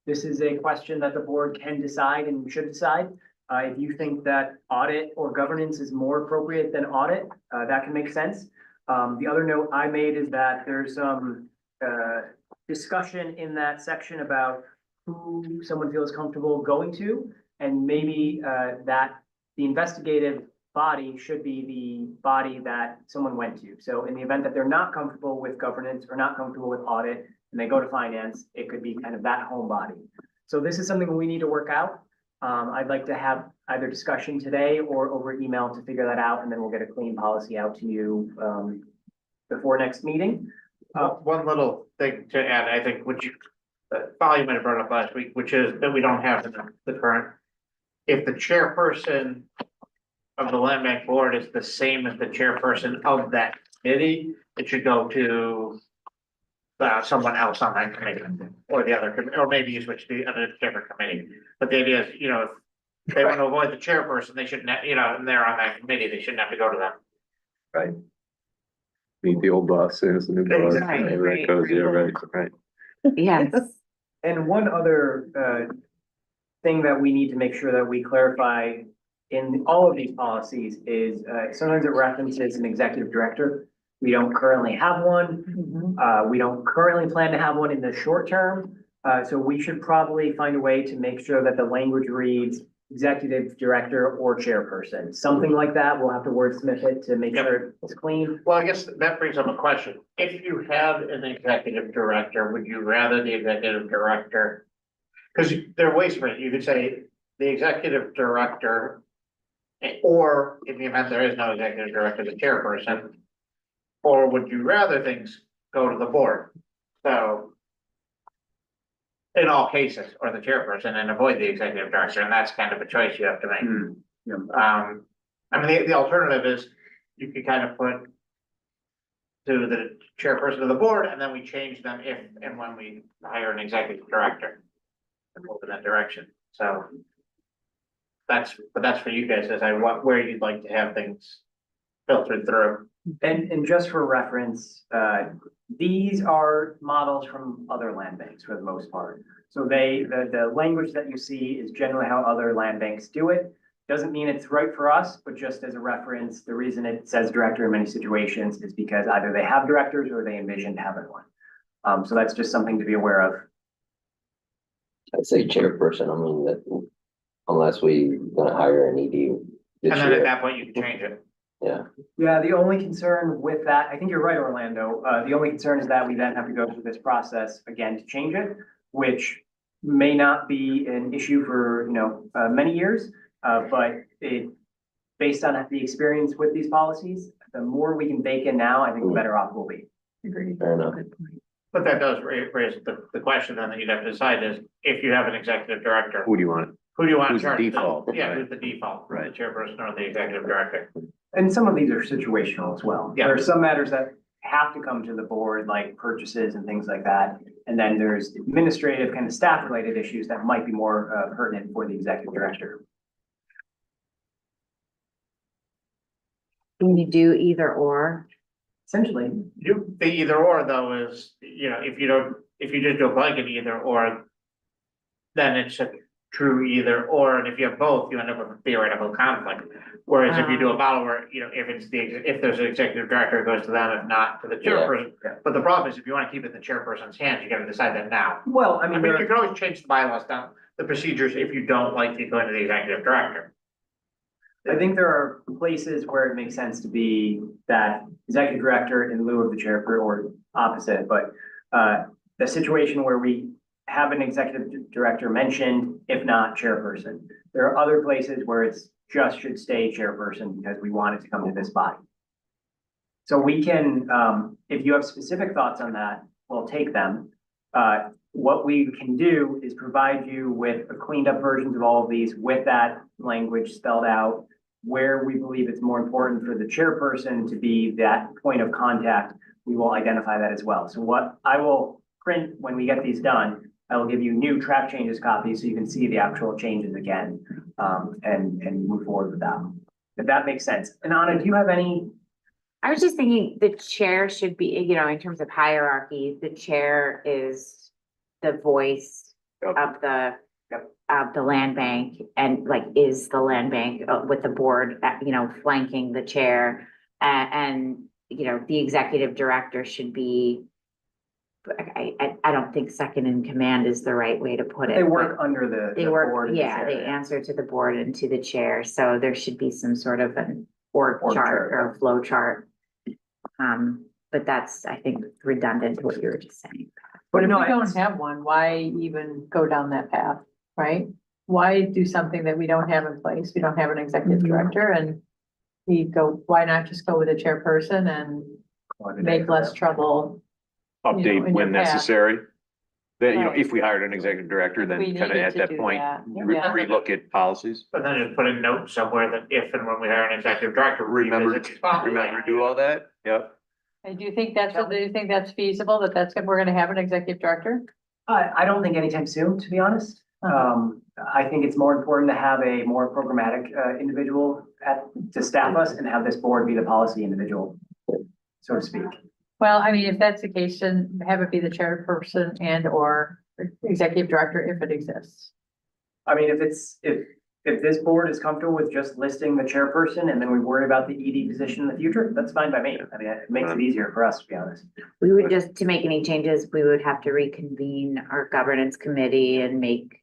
This is a question that the board can decide and should decide. If you think that audit or governance is more appropriate than audit, that can make sense. The other note I made is that there's some discussion in that section about who someone feels comfortable going to, and maybe that the investigative body should be the body that someone went to. So in the event that they're not comfortable with governance or not comfortable with audit, and they go to finance, it could be kind of that home body. So this is something we need to work out. I'd like to have either discussion today or over email to figure that out, and then we'll get a clean policy out to you before next meeting. One little thing to add, I think, which Polly might have brought up last week, which is that we don't have in the current. If the chairperson of the land bank board is the same as the chairperson of that committee, it should go to someone else on that committee or the other, or maybe you switch to a different committee. But the idea is, if they want to avoid the chairperson, they shouldn't, and they're on that committee, they shouldn't have to go to them. Right. Meet the old boss, there's the new boss. Exactly. However that goes, yeah, right. Yes. And one other thing that we need to make sure that we clarify in all of these policies is sometimes it references an executive director. We don't currently have one. We don't currently plan to have one in the short term. So we should probably find a way to make sure that the language reads executive director or chairperson, something like that. We'll have to wordsmith it to make sure it's clean. Well, I guess that brings up a question. If you had an executive director, would you rather the executive director Cause there are ways for it. You could say the executive director. Or in the event there is no executive director, the chairperson. Or would you rather things go to the board? So. In all cases, or the chairperson, and avoid the executive director, and that's kind of a choice you have to make. I mean, the alternative is you could kind of put. To the chairperson of the board, and then we change them if and when we hire an executive director. And move in that direction, so. But that's for you guys, as where you'd like to have things filtered through. And just for reference, these are models from other land banks for the most part. So the language that you see is generally how other land banks do it. Doesn't mean it's right for us, but just as a reference, the reason it says director in many situations is because either they have directors or they envisioned having one. So that's just something to be aware of. I'd say chairperson, I mean, that unless we gonna hire an ED this And then at year, that point, you can change it. yeah. Yeah, the only concern with that, I think you're right, Orlando. The only concern is that we then have to go through this process again to change it, which may not be an issue for, many years. But based on the experience with these policies, the more we can bake in now, I think the better off we'll be. Agreed. Fair enough. But that does raise the question then that you'd have to decide is, if you have an executive director, Who do you want? who do you want in Who's the charge? default, Yeah, right. who's the default, Right. the chairperson or the executive director? And some of these are situational as well. Yeah. There are some matters that have to come to the board, like purchases and things like that. And then there's administrative kind of staff related issues that might be more pertinent for the executive director. Can you do either or? Essentially, The either or though is, if you just do a blanket either or. Then it's a true either or, and if you have both, you end up with a theoretical conflict. Whereas if you do a model where, if there's an executive director, it goes to them, if not to the chairperson. Yeah. But the problem is, if you wanna keep it in the chairperson's hands, you gotta decide that now. well, I mean, you can always change the bylaws down, the procedures, if you don't like to go into the executive director. I think there are places where it makes sense to be that executive director in lieu of the chair or opposite, but the situation where we have an executive director mentioned, if not chairperson. There are other places where it's just should stay chairperson because we want it to come to this body. So we can, if you have specific thoughts on that, we'll take them. What we can do is provide you with a cleaned up versions of all of these with that language spelled out. Where we believe it's more important for the chairperson to be that point of contact, we will identify that as well. So what I will print when we get these done, I will give you new track changes copies so you can see the actual changes again, and move forward with that. If that makes sense. And Anna, do you have any? I was just thinking the chair should be, in terms of hierarchy, the chair is the voice of the land bank and is the land bank with the board, flanking the chair. And the executive director should be, I don't think second in command is the right way to put it. They work under the They board work, and the yeah, chair, they answer to the board and to the chair, so there should be some sort of an org Org chart chart. or flow chart. But that's, I think, redundant to what you were just saying. But if No, we don't have one, why even go down that path, right? Why do something that we don't have in place? We don't have an executive director and why not just go with a chairperson and make less trouble? Update in when your path. necessary. Then, Right. if we hired an executive director, then We kind of needed at to that do point, that. Yeah. relook at policies. But then just put a note somewhere that if and when we hire an executive director. Remember revisit these policies. to do all that? Yep. And do you think that's feasible, we're gonna have an executive director? I don't think anytime soon, to be honest. I think it's more important to have a more programmatic individual to staff us and have this board be the policy individual, so to speak. Well, I mean, if that's the case, then have it be the chairperson and or executive director if it exists. I mean, if this board is comfortable with just listing the chairperson and then we worry about the ED position in the future, that's fine by me. I mean, it makes it easier for us, to be honest. We would just, to make any changes, we would have to reconvene our governance committee and make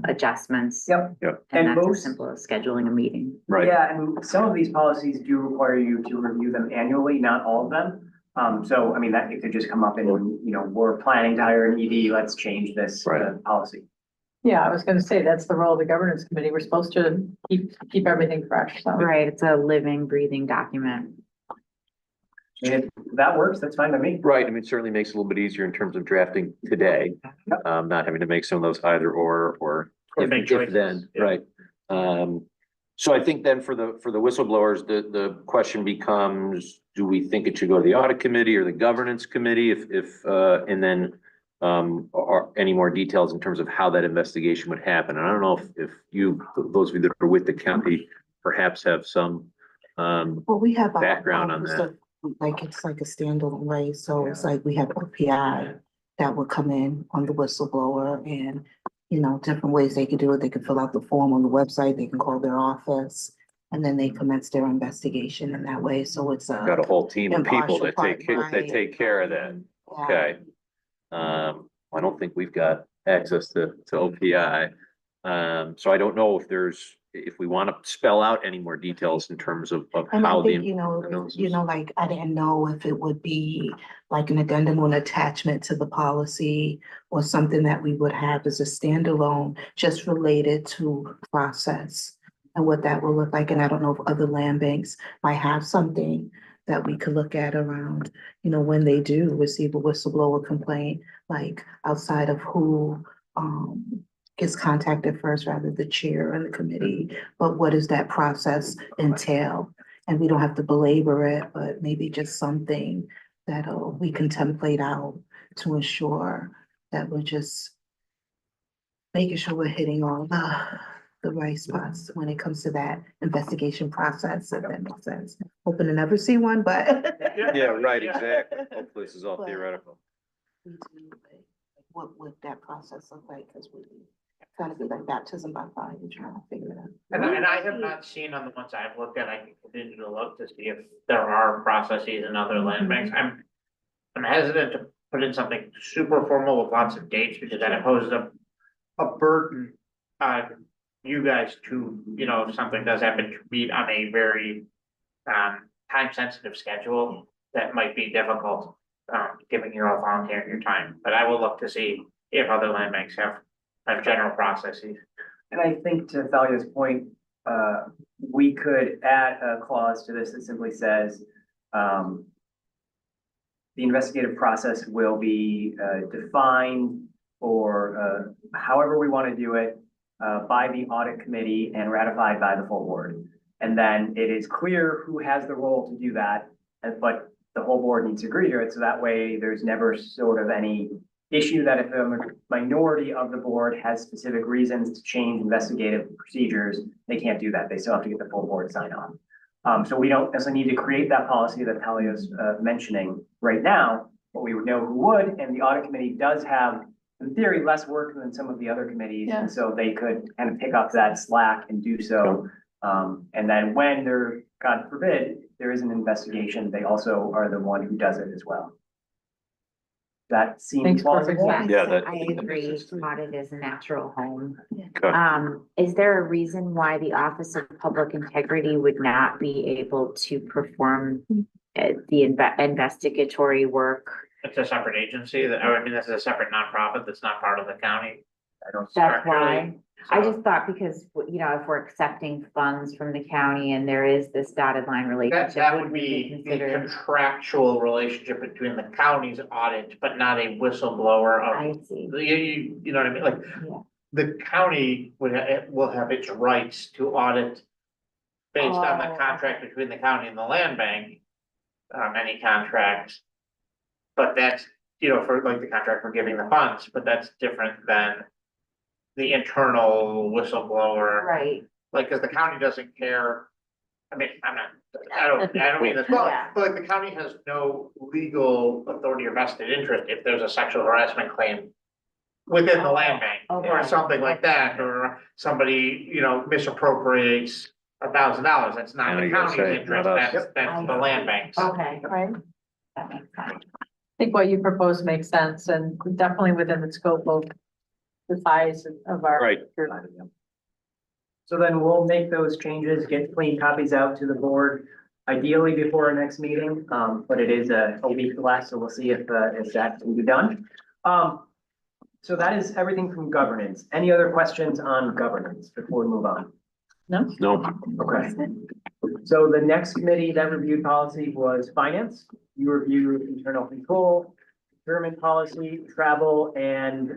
adjustments. Yep. Yep. And And that's most- as simple as scheduling a meeting. Right. Yeah, and some of these policies do require you to review them annually, not all of them. So, I mean, it could just come up and, we're planning to hire an ED, let's change this Right. policy. Yeah, I was gonna say, that's the role of the governance committee. We're supposed to keep everything fresh, so. Right, it's a living, breathing document. If that works, that's fine by me. Right, I mean, it certainly makes it a little bit easier in terms of drafting today, not having to make some of those either or make if choices, then, yeah. right? So I think then for the whistleblowers, the question becomes, do we think it should go to the audit committee or the governance committee if and then are any more details in terms of how that investigation would happen? And I don't know if you, those of you that are with the county, perhaps have some Well, we have. our background on office that. of- Like, it's like a standalone, right? So it's like we have OPI that would come in on the whistleblower and, you know, different ways they could do it. They could fill out the form on the website, they can call their office. And then they commence their investigation in that way. So it's Got a. a whole team of people that Impartial that take care of that. Okay. I don't think we've got access to OPI. So I don't know if we want to spell out any more details in terms of And I how think, the. you know, like, I didn't know if it would be like an addendum or an attachment to the policy or something that we would have as a standalone, just related to process and what that will look like. And I don't know if other land banks might have something that we could look at around, you know, when they do receive a whistleblower complaint, like outside of who, gets contacted first, rather the chair and the committee, but what does that process entail? And we don't have to belabor it, but maybe just something that we can template out to ensure that we're just making sure we're hitting all the right spots when it comes to that investigation process, if that makes sense. Hoping to never see one, but. Yeah, right, exactly. Hopefully this is all But- theoretical. We do, like, what would that process look like? Because we kind of be like baptism by fire, we're trying to figure it out. And I have not seen on the ones I've looked at, I can continue to look to see if there are processes in other land banks. I'm hesitant to put in something super formal with lots of dates because then it poses a burden on you guys to, you know, if something does happen to meet on a very time sensitive schedule, that might be difficult, given you're all volunteering your time. But I will look to see if other land banks have general processes. And I think to Thalia's point, we could add a clause to this that simply says, the investigative process will be defined or however we want to do it by the audit committee and ratified by the full board. And then it is clear who has the role to do that, but the whole board needs to agree to it. So that way there's never sort of any issue that if a minority of the board has specific reasons to change investigative procedures, they can't do that. They still have to get the full board sign off. So we don't necessarily need to create that policy that Talia's mentioning right now, but we would know who would, and the audit committee does have, in theory, less work than some of the other committees. Yeah. And so they could kind of pick up that slack and do so. And then when there, God forbid, there is an investigation, they also are the one who does it as well. That seems Makes perfect plausible. sense. Yeah, that- I agree, audit is a natural home. Okay. Is there a reason why the Office of Public Integrity would not be able to perform the investigatory work? It's a separate agency that, I mean, this is a separate nonprofit that's not part of the county. I don't. That's why. structurally, I so- just thought because, you know, if we're accepting funds from the county and there is this dotted line relationship. That would would we be the consider- contractual relationship between the county's audit, but not a whistleblower I of, see, you know what I mean? Like, yeah. the county will have its rights to audit based on the Oh, contract between the county and the land bank, any contract. But that's, you know, for like the contract for giving the funds, but that's different than the internal whistleblower. Right, Like, cause the county doesn't care. I mean, I don't mean this, well, Yeah. but like the county has no legal authority or vested interest if there's a sexual harassment claim within the land bank or Okay. something like that, or somebody, you know, misappropriates $1,000. That's not County the county's USA, interest, not us. that's the land banks. okay, Right? that makes sense. I think what you propose makes sense and definitely within the scope of the size of our. Right. So then we'll make those changes, get clean copies out to the board, ideally before our next meeting. But it is a week less, so we'll see if that can be done. so that is everything from governance. Any other questions on governance before we move on? No? No, Okay. So the next committee that reviewed policy was finance. You reviewed internal control, procurement policy, travel, and,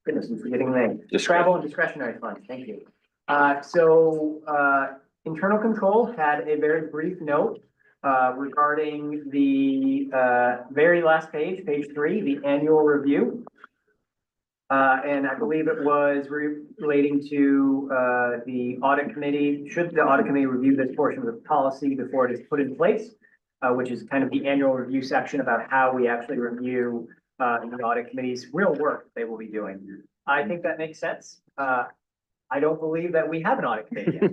goodness, I'm forgetting the name. Travel and discretionary funds, thank you. Internal control had a very brief note regarding the very last page, page 3, the annual review. And I believe it was relating to the audit committee. Should the audit committee review this portion of the policy before it is put in place? Which is kind of the annual review section about how we actually review the audit committee's real work they will be doing. I think that makes sense. I don't believe that we have an audit committee yet.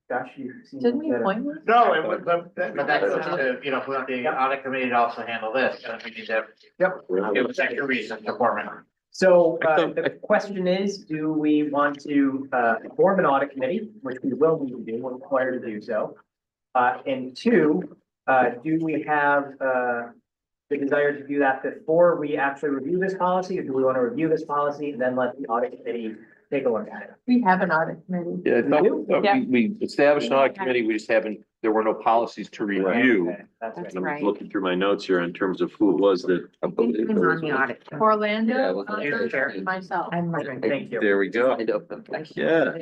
Gosh, you. Didn't we appoint one? No, but that goes to, you know, we want the audit committee to also handle this, and we need to. Yep. Give a second reason to form it. So the question is, do we want to form an audit committee, which we will need to do, we're required to do so. And 2, do we have the desire to do that before we actually review this policy, or do we want to review this policy and then let the audit committee take a look at it? We have an audit committee. yeah, We do? we established an audit committee, we just haven't, there were no policies to review. Okay, that's right. I'm Right. looking through my notes here in terms of who it was that, I believe I'm it on was- the audit. Yeah, Orlando, it was on You're the chair. and myself. I'm like. Thank you. there we go. Kind of. Yeah.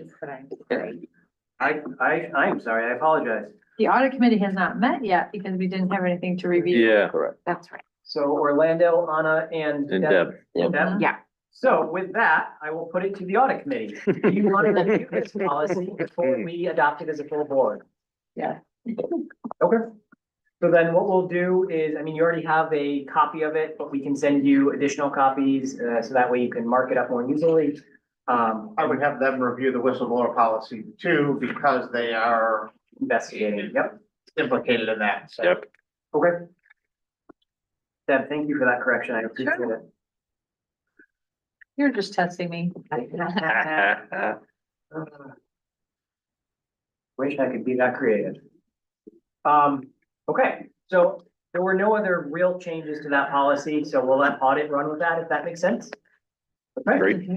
I'm sorry, I apologize. The audit committee has not met yet because we didn't have anything to review. Yeah, Correct. That's right. So Orlando, Anna, and and Deb. Deb, Deb? Yeah. So with that, I will put it to the audit committee. Do you want to review this policy before we adopt it as a full board? Yeah. Okay. So then what we'll do is, I mean, you already have a copy of it, but we can send you additional copies, so that way you can mark it up more easily. I would have them review the whistleblower policy too, because they are Investigating, yep, implicated in that, so. Yep. okay. Deb, thank you for that correction, I appreciate it. You're just testing me. Wish I could be that creative. Okay, so there were no other real changes to that policy, so we'll let audit run with that, if that makes sense. Okay. Great.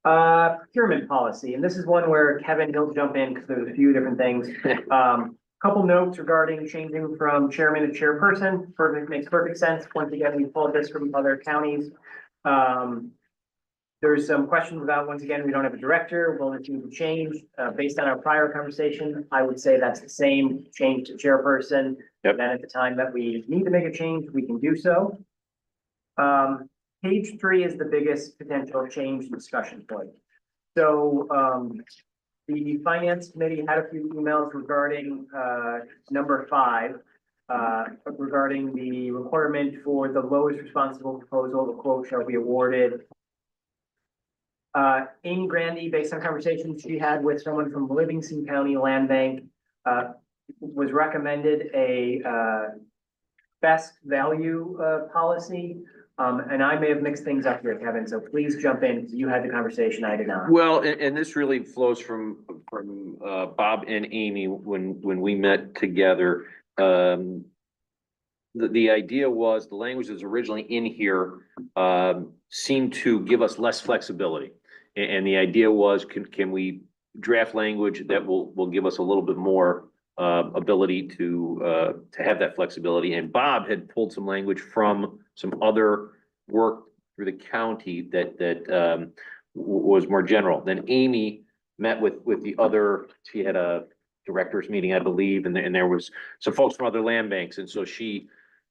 Procurement policy, and this is one where Kevin, he'll jump in because there's a few different things. Couple notes regarding changing from chairman to chairperson, perfect, makes perfect sense. Once again, we pulled this from other counties. There's some questions about, once again, we don't have a director, will it need to change? Based on our prior conversation, I would say that's the same, change to chairperson. Yep. Then at the time that we need to make a change, we can do so. Page 3 is the biggest potential change discussion point. So, the finance committee had a few emails regarding, number 5. Regarding the requirement for the lowest responsible proposal, the quote shall be awarded. Amy Grandy, based on conversations she had with someone from Livingston County Land Bank, was recommended a best value policy. And I may have mixed things up here, Kevin, so please jump in, because you had the conversation, I did not. Well, and this really flows from Bob and Amy when we met together. The idea was, the language that was originally in here seemed to give us less flexibility. And the idea was, can we draft language that will give us a little bit more ability to have that flexibility? And Bob had pulled some language from some other work through the county that was more general. Then Amy met with the other, she had a directors meeting, I believe, and there was some folks from other land banks. And so she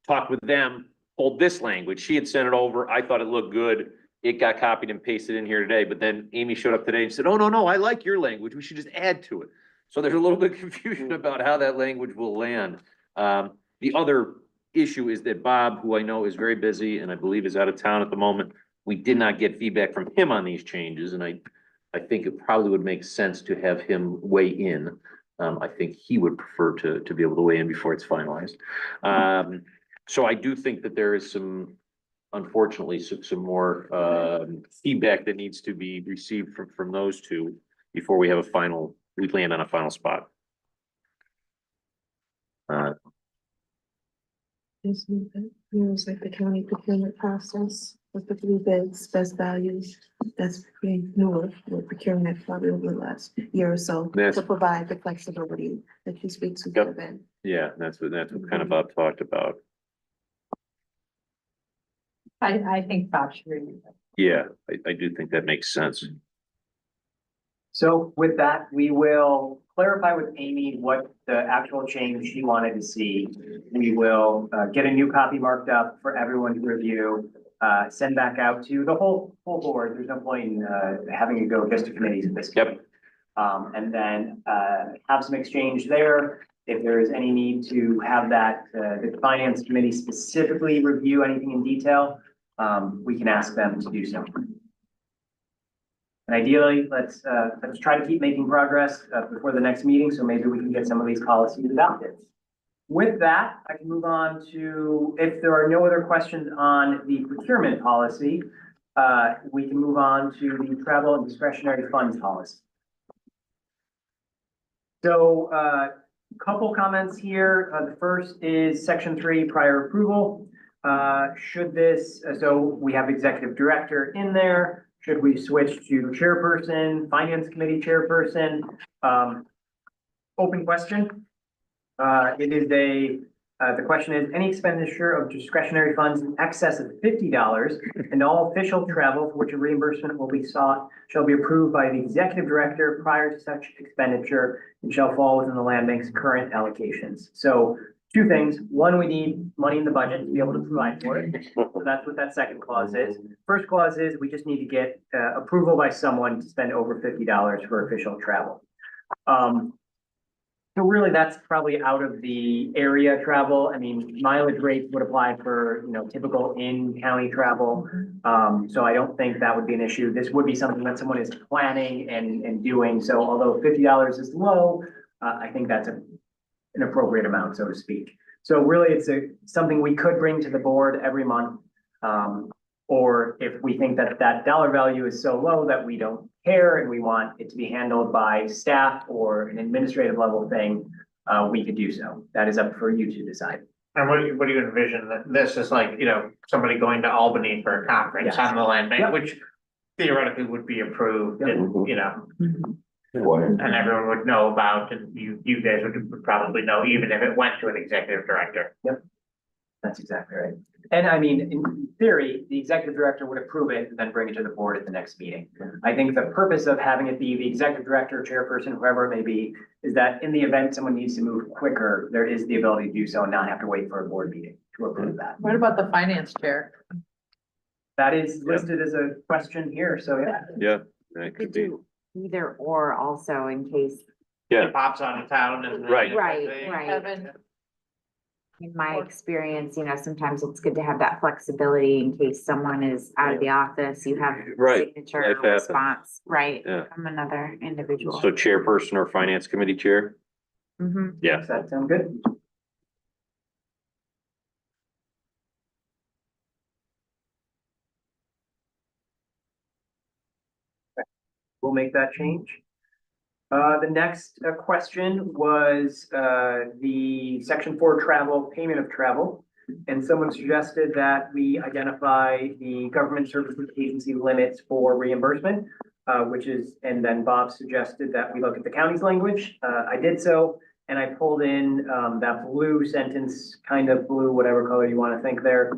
talked with them, pulled this language. She had sent it over. I thought it looked good. It got copied and pasted in here today, but then Amy showed up today and said, oh, no, I like your language. We should just add to it. So there's a little bit of confusion about how that language will land. The other issue is that Bob, who I know is very busy and I believe is out of town at the moment, we did not get feedback from him on these changes, and I think it probably would make sense to have him weigh in. I think he would prefer to be able to weigh in before it's finalized. So I do think that there is unfortunately, some more feedback that needs to be received from those two before we land on a final spot. It's like the county procurement process with the blue bids, best values. That's pretty newer. We're procuring that probably over the last year or so That's- to provide the flexibility that you speak to. Yep. Ben. Yeah, that's what kind of Bob talked about. I think Bob should review that. Yeah, I do think that makes sense. So with that, we will clarify with Amy what the actual change she wanted to see. We will get a new copy marked up for everyone to review, send back out to the whole board. There's no point in having it go just to committees at this point. And then have some exchange there. If there is any need to have that, the finance committee specifically review anything in detail, we can ask them to do so. And ideally, let's try to keep making progress before the next meeting, so maybe we can get some of these policies adopted. With that, I can move on to, if there are no other questions on the procurement policy, we can move on to the travel and discretionary funds policy. So, couple comments here. The first is section 3, prior approval. Should this, so we have executive director in there. Should we switch to chairperson, finance committee chairperson? Open question. It is the question is, any expenditure of discretionary funds in excess of $50 and all official travel for which a reimbursement will be sought shall be approved by the executive director prior to such expenditure and shall fall within the land bank's current allocations. So two things. One, we need money in the budget to be able to provide for it. So that's what that second clause is. First clause is we just need to get approval by someone to spend over $50 for official travel. So really, that's probably out of the area travel. I mean, mileage rates would apply for, typical in-county travel. So I don't think that would be an issue. This would be something that someone is planning and doing. So although $50 is low, I think that's an appropriate amount, so to speak. So really, it's something we could bring to the board every month. Or if we think that that dollar value is so low that we don't care and we want it to be handled by staff or an administrative level thing, we could do so. That is up for you to decide. And what do you envision? That this is like, somebody going to Albany for a conference Yes. on the land bank, Yep. which theoretically would be approved Yep. and, and everyone would know about, and you guys would probably know, even if it went to an executive director. That's exactly right. And I mean, in theory, the executive director would approve it and then bring it to the board at the next meeting. I think the purpose of having it be the executive director, chairperson, whoever it may be, is that in the event someone needs to move quicker, there is the ability to do so and not have to wait for a board meeting to approve that. What about the finance chair? That is listed as a question here, so yeah. Yeah, that Could could be. do either or also in case, Yeah. It pops out of town and. Right. right. Kevin, In my experience, sometimes it's good to have that flexibility in case someone is out of the office, you have Right. signature Life happens. response, right, Yeah. from another individual. So chairperson or finance committee chair? Mhm. Yeah. Does that sound good? We'll make that change. The next question was the section 4 travel, payment of travel. And someone suggested that we identify the government services agency limits for reimbursement, and then Bob suggested that we look at the county's language. I did so, and I pulled in that blue sentence, kind of blue, whatever color you want to think there.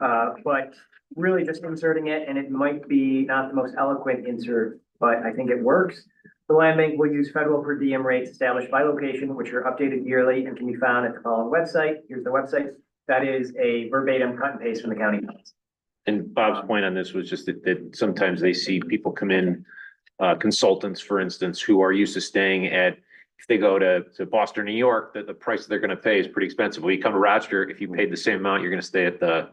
But really just inserting it, and it might be not the most eloquent insert, but I think it works. The land bank will use federal per diem rates established by location, which are updated yearly and can be found at the following website. Here's the website. That is a verbatim cut and paste from the county. And Bob's point on this was just that sometimes they see people come in, consultants, for instance, who are used to staying at, if they go to Boston, New York, the price they're gonna pay is pretty expensive. When you come to Rochester, if you paid the same amount, you're gonna stay at the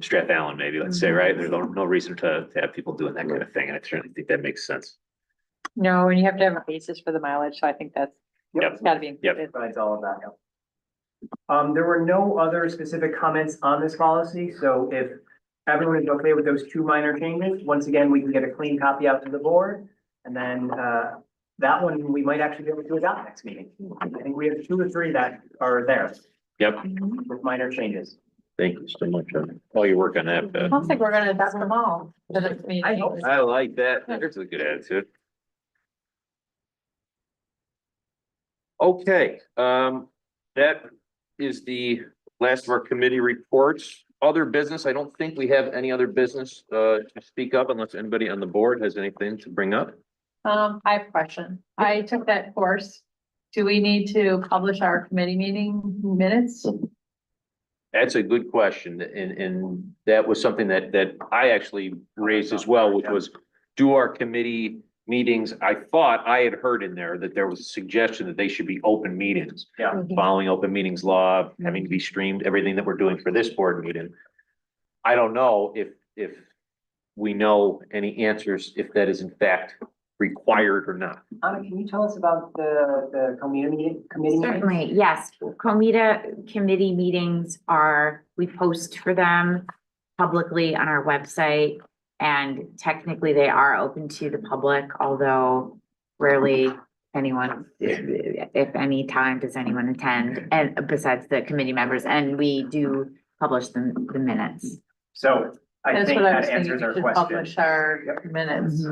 Strath Allen, maybe, let's say, right? There's no reason to have people doing that kind of thing, and I certainly think that makes sense. no, and you have to have a basis for the mileage, so I think that's Yep. gotta be included. Provides all of that. Yep. There were no other specific comments on this policy, so if everyone is okay with those two minor changes, once again, we can get a clean copy out to the board. And then, that one, we might actually be able to adopt next meeting. I think we have 2 or 3 that are there. Yep, with minor changes. thank you so much. All your work on that, I Pat. don't think we're gonna adopt them all. to this meeting. I hope I like that. There's a good attitude. Okay, that is the last of our committee reports. Other business, I don't think we have any other business, to speak up unless anybody on the board has anything to bring up. I have a question. I took that course. Do we need to publish our committee meeting minutes? That's a good question, and that was something that I actually raised as well, which was, do our committee meetings, I thought I had heard in there that there was a suggestion that they should be open meetings. Yeah. Following open meetings law, having to be streamed, everything that we're doing for this board meeting. I don't know if we know any answers, if that is in fact required or not. Anna, can you tell us about the committee meeting? Certainly, yes. Comita committee meetings we post for them publicly on our website. And technically they are open to the public, although rarely anyone, if any time, does anyone attend, and besides the committee members, and we do publish the minutes. So I That's think what I was that thinking. answers We our should question. publish our minutes.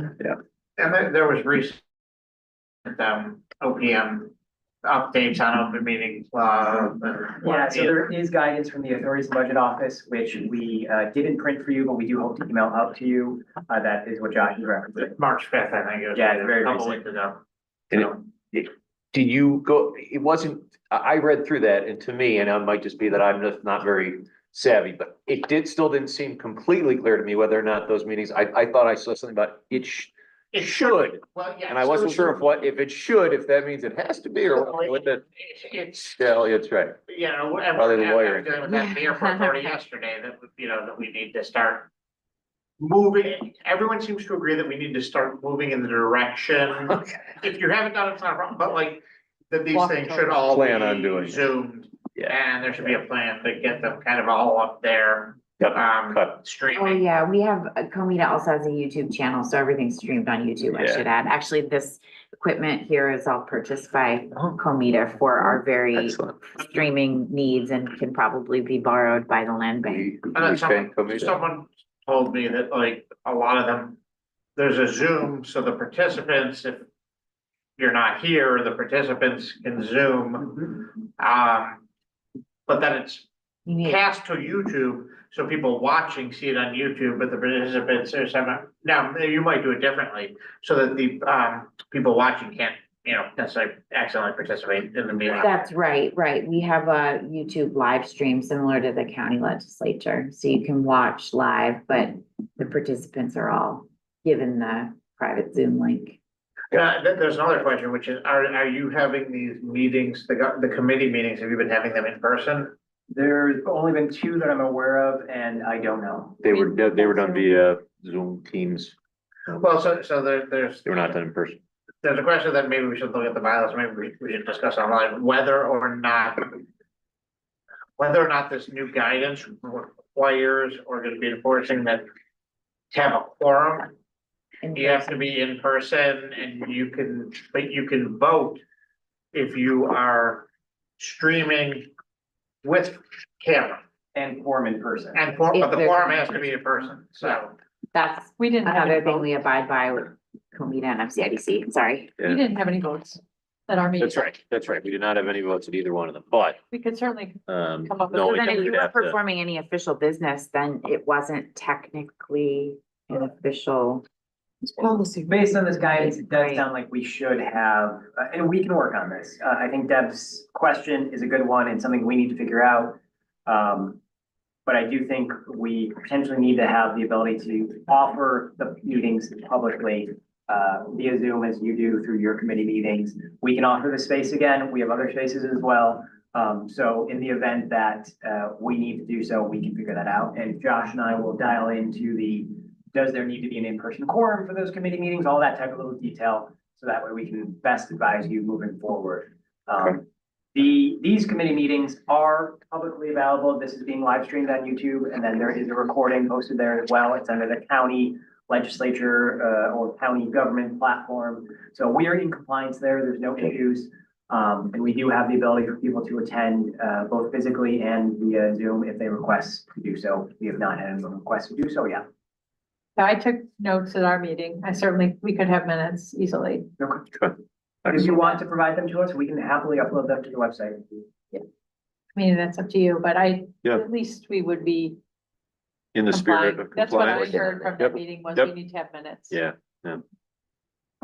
And there was recent OPM updates on open meetings law. Yeah, so there is guidance from the Authorities and Budget Office, which we didn't print for you, but we do hope to email out to you. That is what Josh is referencing. March fifth, I think it was. Yeah, it's very a couple recent. weeks ago. And did you go, it wasn't, I read through that, and to me, and it might just be that I'm just not very savvy, but it still didn't seem completely clear to me whether or not those meetings, I thought I saw something about it should. Well, yeah. And I wasn't sure if it should, if that means it has to be, or what that, It's, yeah, it's right. you know, and Probably the I lawyer. was dealing with that at the airport authority yesterday, that, you know, that we need to start moving. Everyone seems to agree that we need to start moving in the direction. If you haven't done it, it's not a problem, but like, that these Walk things the should all Plan on doing be it. zoomed. Yeah. And there should be a plan to get them kind of all up there, Yep, cut. Oh, streaming. yeah, we have, Comita also has a YouTube channel, so everything's streamed on YouTube, I Yeah. should add. Actually, this equipment here is all purchased by Comita for our very Excellent. streaming needs and can probably be borrowed by the land bank. We And then thank Comida. someone told me that like a lot of them, there's a Zoom, so the participants, if you're not here, the participants can Zoom. But then it's You need- cast to YouTube, so people watching see it on YouTube, but the participants are some, now, you might do it differently, so that the people watching can't, you know, necessarily accidentally participate in the meeting. That's right. We have a YouTube live stream similar to the county legislature, so you can watch live, but the participants are all given the private Zoom link. There's another question, which is, are you having these meetings, the committee meetings, have you been having them in person? There's only been two that I'm aware of, and I don't know. They were done via Zoom Teams. Well, so there's. They were not done in person. There's a question that maybe we should look at the bylaws, maybe we should discuss online, whether or not this new guidance requires or gonna be enforcing that to have a quorum, you have to be in person and but you can vote if you are streaming with camera And quorum in person. but the quorum has to be in person, so. That's We didn't have another any thing votes. we abide by with Comita and FCIDC, sorry. We didn't have any votes at our meeting. That's right. We did not have any votes at either one of them, but, We could certainly, Come up with- no, So we then if you would were have to. performing any official business, then it wasn't technically an official. It's policy. Based on this guidance, it does Right. sound like we should have, and we can work on this. I think Deb's question is a good one and something we need to figure out. But I do think we potentially need to have the ability to offer the meetings publicly via Zoom as you do through your committee meetings. We can offer the space again. We have other spaces as well. So in the event that we need to do so, we can figure that out. And Josh and I will dial into does there need to be an in-person quorum for those committee meetings, all that type of little detail. So that way we can best advise you moving forward. These committee meetings are publicly available. This is being live streamed on YouTube, and then there is a recording posted there as well. It's under the county legislature or county government platform. So we are in compliance there. There's no issues. And we do have the ability for people to attend, both physically and via Zoom if they request to do so. We have not had anyone request to do so yet. I took notes at our meeting. We could have minutes easily. If you want to provide them to us, we can happily upload them to the website. I mean, that's up to you, but Yeah. at least we would be In the spirit complying. of That's what I compliance. heard from Yep. that meeting was Yep. we need to have minutes. Yeah, And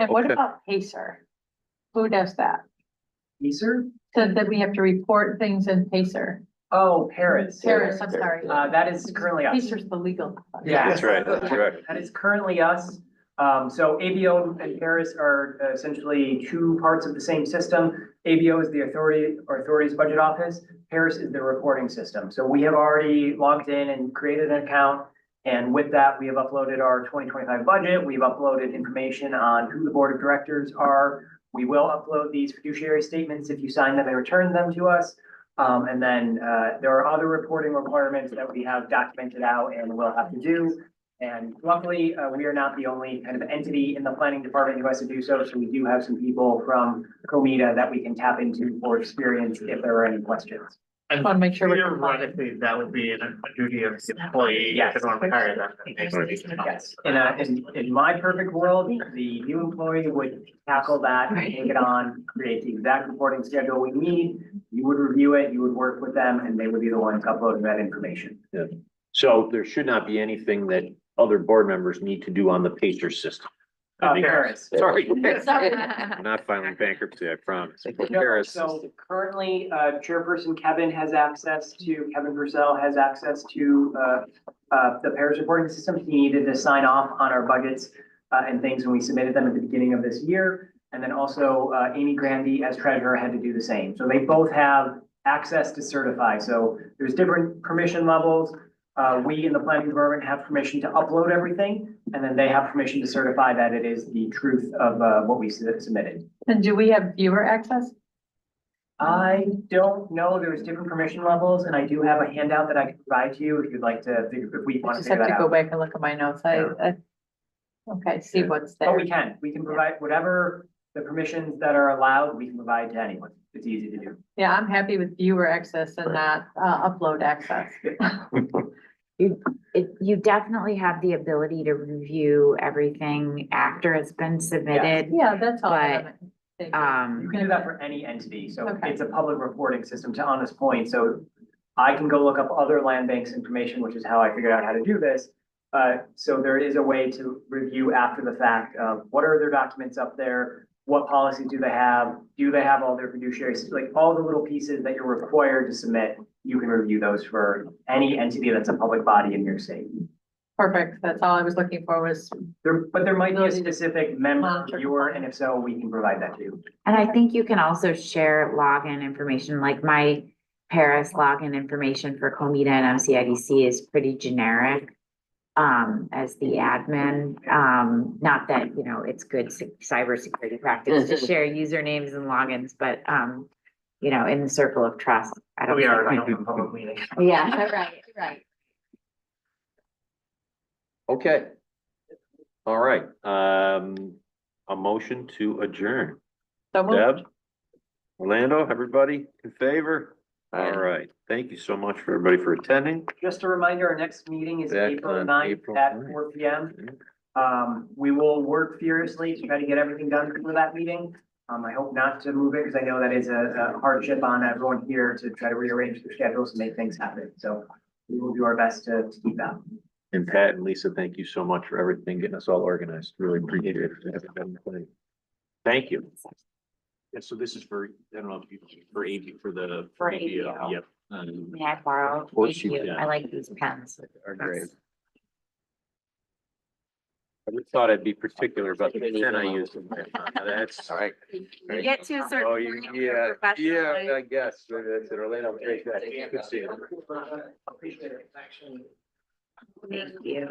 what Okay. about Pacer? Who does that? Pacer? Said that we have to report things in Pacer. Oh, Paris. Paris, I'm sorry. That is currently us. Pacer's the legal. Yeah. that's right, that's right. That is currently us. So ABO and Paris are essentially two parts of the same system. ABO is the authority's budget office. Paris is the reporting system. So we have already logged in and created an account. And with that, we have uploaded our 2025 budget. We've uploaded information on who the board of directors are. We will upload these fiduciary statements if you sign them and return them to us. And then there are other reporting requirements that we have documented out and will have to do. And luckily, we are not the only kind of entity in the planning department who has to do so. So we do have some people from Comida that we can tap into for experience if there are any questions. And Want to make sure we're compliant. theoretically, that would be a duty of the employee. Yes. If they want to hire them. Yes, in my perfect world, the new employee would tackle that, take it on, create the exact reporting schedule we need. You would review it, you would work with them, and they would be the ones uploading that information. So there should not be anything that other board members need to do on the Pacer system. I think- Paris. Sorry. Sorry. I'm not filing bankruptcy, I promise. No, Paris So system. currently, Chairperson Kevin Purcell has access to the Paris reporting system. He needed to sign off on our budgets and things when we submitted them at the beginning of this year. And then also Amy Grandy as treasurer had to do the same. So they both have access to certify. So there's different permission levels. We in the planning department have permission to upload everything, and then they have permission to certify that it is the truth of what we submitted. And do we have viewer access? I don't know, there's different permission levels, and I do have a handout that I can provide to you if you'd like to, if we I want to just figure have that to go out. back and look at my notes. Okay, see Yeah. what's But there. we can provide whatever the permissions that are allowed, we can provide to anyone. It's easy to do. Yeah, I'm happy with viewer access and not upload access. You definitely have the ability to review everything after it's been submitted. Yeah, that's all. But, You can do that for any entity, so Okay. it's a public reporting system to Anna's point, so I can go look up other land banks information, which is how I figured out how to do this. So there is a way to review after the fact of what are their documents up there? What policies do they have? Do they have all their fiduciaries? Like all the little pieces that you're required to submit, you can review those for any entity that's a public body in your state. Perfect. That's all I was looking for was, But there might be a specific member Monitor viewer, and if so, we can provide that to you. And I think you can also share login information, like my Paris login information for Comida and MCIDC is pretty generic. As the admin, not that, you know, it's good cybersecurity practice to share usernames and logins, but, you know, in the circle of trust. I don't We are think- in a public meeting. Yeah, right. Okay. All right, a motion to adjourn. so moved. Deb? Orlando, everybody in favor? All right, thank you so much for everybody for attending. Just a reminder, our next meeting is Back April on 9th April at 9th. 4 PM. We will work furiously to try to get everything done for that meeting. I hope not to move it because I know that is a hardship on everyone here to try to rearrange their schedules and make things happen. So we will do our best to keep that. And Pat and Lisa, thank you so much for everything, getting us all organized. Really appreciate it. Thank you. And so this is for, I don't know if you, for AV, for the. For ABO. Yep. May I borrow? Of course Thank you can. I like these pens. Are great. I just thought I'd be particular about the pen I use. That's. All right. You get to a certain. Oh, point in your professional life. I guess. That's it. Orlando, great. Good seeing you. Appreciate it, actually. Thank you.